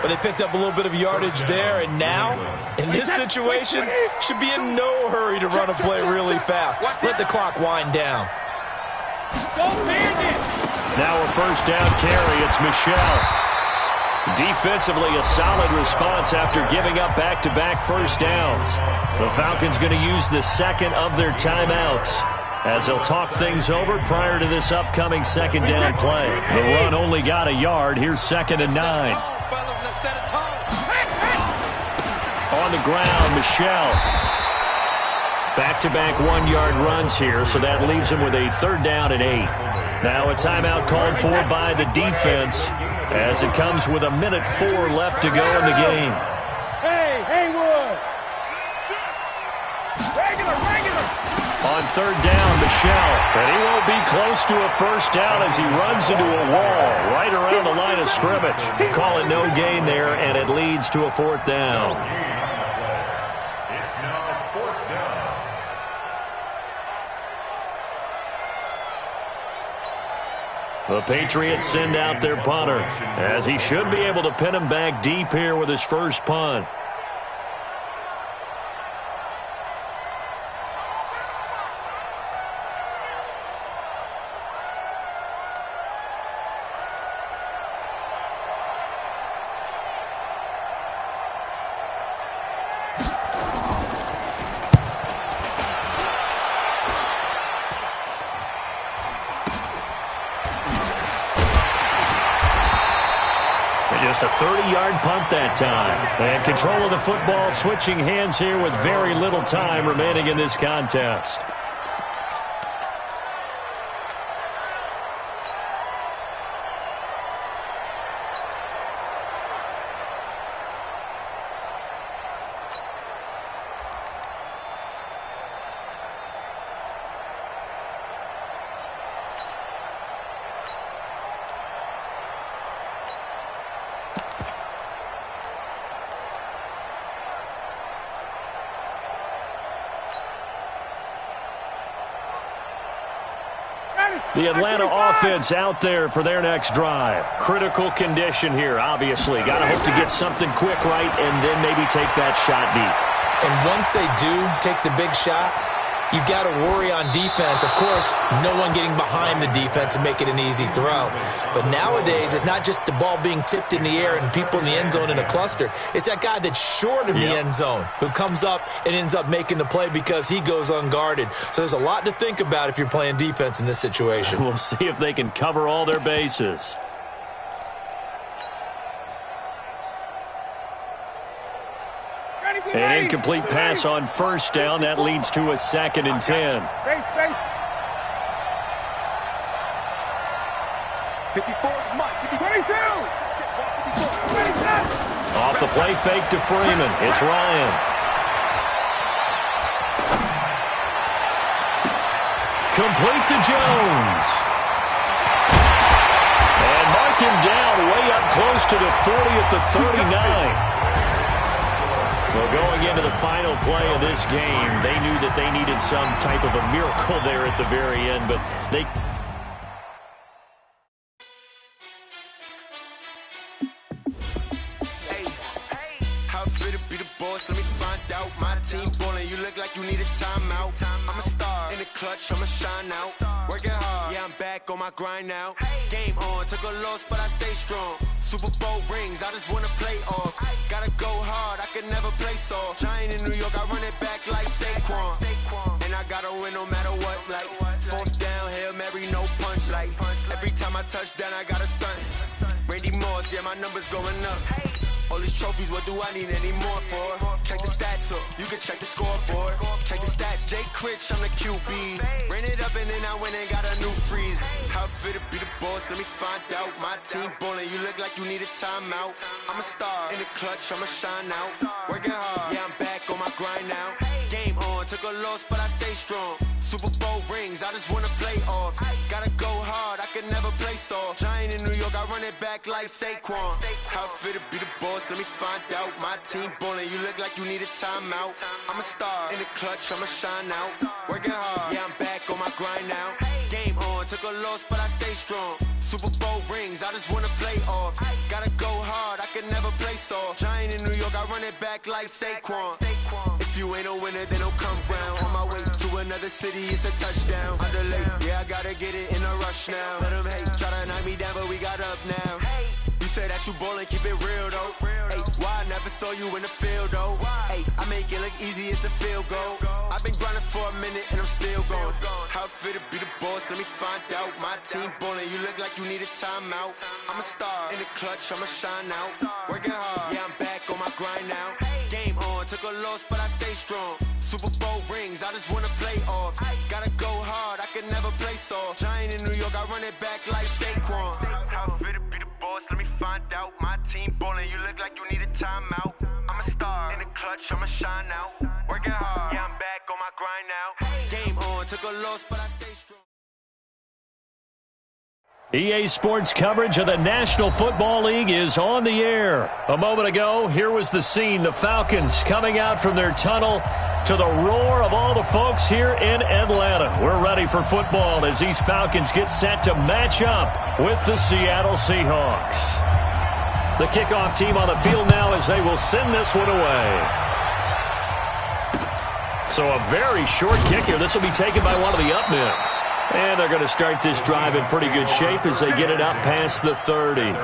But they picked up a little bit of yardage there, and now, in this situation, should be in no hurry to run a play really fast. Let the clock wind down. Now a 1st down carry. It's Michelle. Defensively, a solid response after giving up back-to-back 1st downs. The Falcons going to use the 2nd of their timeouts as they'll talk things over prior to this upcoming 2nd down play. The run only got a yard. Here's 2nd and 9. On the ground, Michelle. Back-to-back 1-yard runs here, so that leaves him with a 3rd down and 8. Now a timeout called for by the defense as it comes with 1:04 left to go in the game. Hey, Haywood! Regular! On 3rd down, Michelle. And he won't be close to a 1st down as he runs into a wall right around the line of scrimmage. Call it no gain there, and it leads to a 4th down. It's now 4th down. The Patriots send out their punter as he should be able to pin him back deep here with his first punt. Just a 30-yard punt that time. And control of the football switching hands here with very little time remaining in this contest. The Atlanta offense out there for their next drive. Critical condition here, obviously. Got to hope to get something quick right and then maybe take that shot deep. And once they do take the big shot, you've got to worry on defense. Of course, no one getting behind the defense and make it an easy throw. But nowadays, it's not just the ball being tipped in the air and people in the end zone in a cluster. It's that guy that's short of the end zone who comes up and ends up making the play because he goes unguarded. So there's a lot to think about if you're playing defense in this situation. We'll see if they can cover all their bases. An incomplete pass on 1st down. That leads to a 2nd and 10. 54, Mike. 22. Off the play fake to Freeman. It's Ryan. Complete to Jones. And mark him down way up close to the 40 at the 39. Well, going into the final play of this game, they knew that they needed some type of a miracle there at the very end, but they... Hey, how fit to be the boss? Let me find out. My team balling, you look like you need a timeout. I'm a star in the club. clutch, I'ma shine out. Working hard, yeah, I'm back on my grind now. Game on, took a loss, but I stay strong. Super Bowl rings, I just wanna play off. Gotta go hard, I can never play soft. Giant in New York, I run it back like Saquon. And I gotta win no matter what, like fourth down, Hail Mary, no punch. Like every time I touch down, I gotta stunt. Randy Moss, yeah, my numbers going up. All these trophies, what do I need any more for? Check the stats up, you can check the scoreboard. Check the stats, Jay Critch, I'm the QB. Ran it up and then I went and got a new freeze. How fit to be the boss, let me find out. My team ballin', you look like you need a timeout. I'm a star, in the clutch, I'ma shine out. Working hard, yeah, I'm back on my grind now. Game on, took a loss, but I stay strong. Super Bowl rings, I just wanna play off. Gotta go hard, I can never play soft. Giant in New York, I run it back like Saquon. How fit to be the boss, let me find out. My team ballin', you look like you need a timeout. I'm a star, in the clutch, I'ma shine out. Working hard, yeah, I'm back on my grind now. Game on, took a loss, but I stay strong. Super Bowl rings, I just wanna play off. Gotta go hard, I can never play soft. Giant in New York, I run it back like Saquon. If you ain't a winner, then don't come round. On my way to another city, it's a touchdown. Underlay, yeah, I gotta get it in a rush now. Let them hate, try to knock me down, but we got up now. You said that you ballin', keep it real though. Hey, why I never saw you in the field though? Hey, I make it look easy, it's a field goal. I've been grinding for a minute and I'm still going. How fit to be the boss, let me find out. My team ballin', you look like you need a timeout. I'm a star, in the clutch, I'ma shine out. Working hard, yeah, I'm back on my grind now. Game on, took a loss, but I stay strong. Super Bowl rings, I just wanna play off. Gotta go hard, I can never play soft. Giant in New York, I run it back like Saquon. How fit to be the boss, let me find out. My team ballin', you look like you need a timeout. I'm a star, in the clutch, I'ma shine out. Working hard, yeah, I'm back on my grind now. Game on, took a loss, but I stay strong. EA Sports coverage of the National Football League is on the air. A moment ago, here was the scene. The Falcons coming out from their tunnel to the roar of all the folks here in Atlanta. We're ready for football as these Falcons get set to match up with the Seattle Seahawks. The kickoff team on the field now as they will send this one away. So a very short kick here. This will be taken by one of the up men. And they're going to start this drive in pretty good shape as they get it up past the 30.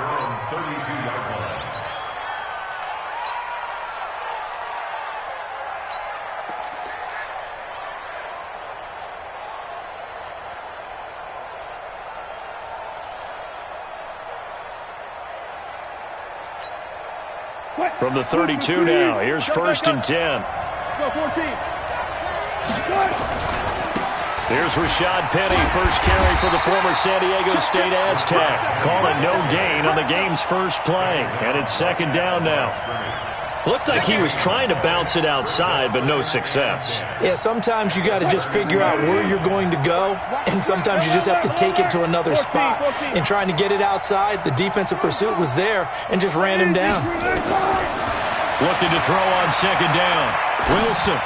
From the 32 now, here's 1st and 10. Go 14. Here's Rashad Penny, first carry for the former San Diego State Aztec. Calling no gain on the game's first play, and it's 2nd down now. Looked like he was trying to bounce it outside, but no success. Yeah, sometimes you got to just figure out where you're going to go, and sometimes you just have to take it to another spot. In trying to get it outside, the defensive pursuit was there and just ran him down. Looking to throw on 2nd down. Wilson.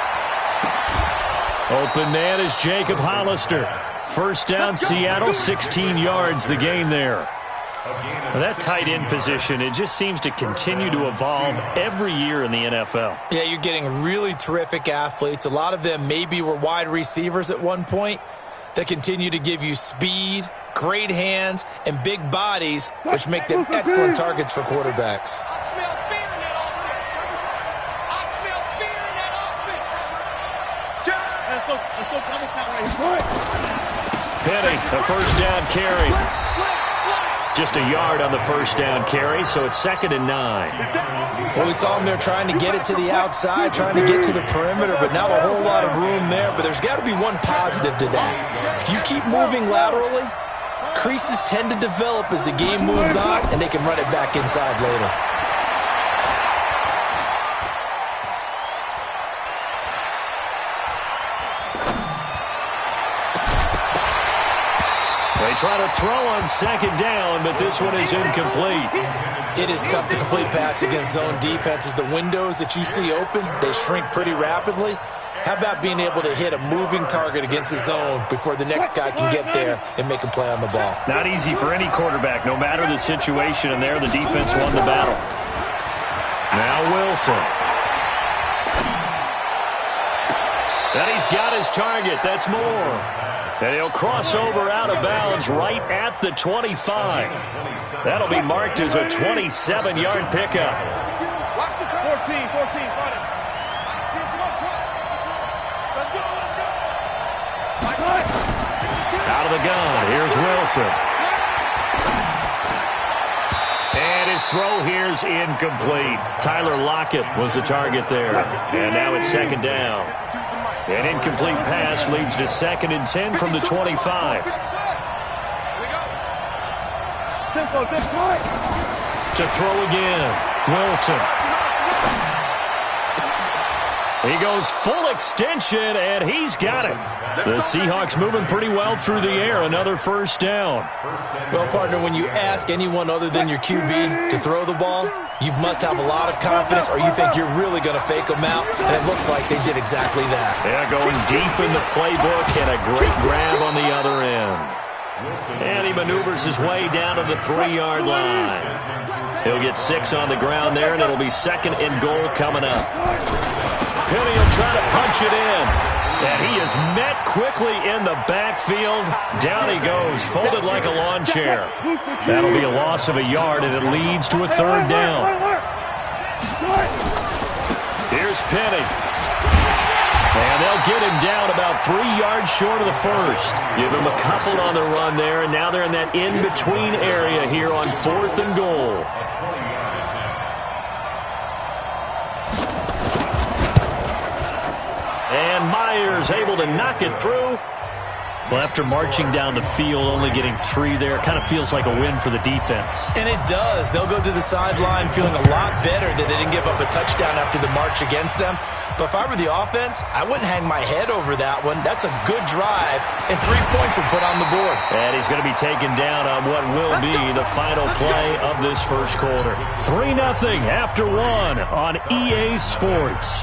Open man is Jacob Hollister. First down, Seattle, 16 yards the gain there. That tight end position, it just seems to continue to evolve every year in the NFL. Yeah, you're getting really terrific athletes. A lot of them maybe were wide receivers at one point that continue to give you speed, great hands, and big bodies, which make them excellent targets for quarterbacks. Penny, the first down carry. Just a yard on the first down carry, so it's 2nd and 9. Well, we saw him there trying to get it to the outside, trying to get to the perimeter, but not a whole lot of room there. But there's got to be one positive to that. If you keep moving laterally, creases tend to develop as the game moves on, and they can run it back inside later. They try to throw on 2nd down, but this one is incomplete. It is tough to complete pass against zone defenses. The windows that you see open, they shrink pretty rapidly. How about being able to hit a moving target against the zone before the next guy can get there and make a play on the ball? Not easy for any quarterback, no matter the situation, and there the defense won the battle. Now Wilson. And he's got his target. That's more. And he'll cross over out of bounds right at the 25. That'll be marked as a 27-yard pickup. Watch the 14, 14, Out of the gun, here's Wilson. And his throw here's incomplete. Tyler Lockett was the target there. And now it's second down. An incomplete pass leads to 2nd and 10 from the 25. To throw again, Wilson. He goes full extension, and he's got it. The Seahawks moving pretty well through the air. Another first down. Well, partner, when you ask anyone other than your QB to throw the ball, you must have a lot of confidence, or you think you're really going to fake them out, and it looks like they did exactly that. Yeah, going deep in the playbook, and a great grab on the other end. And he maneuvers his way down to the 3-yard line. He'll get 6 on the ground there, and it'll be 2nd and goal coming up. Penny will try to punch it in. And he is met quickly in the backfield. Down he goes, folded like a lawn chair. That'll be a loss of a yard, and it leads to a 3rd down. Here's Penny. And they'll get him down about 3 yards short of the first. Give him a couple on the run there, and now they're in that in-between area here on 4th and goal. And Myers able to knock it through. Well, after marching down the field, only getting 3 there, kind of feels like a win for the defense. And it does. They'll go to the sideline feeling a lot better that they didn't give up a touchdown after the march against them. But if I were the offense, I wouldn't hang my head over that one. That's a good drive, and 3 points were put on the board. And he's going to be taken down on what will be the final play of this first quarter. 3-0 after 1 on EA Sports.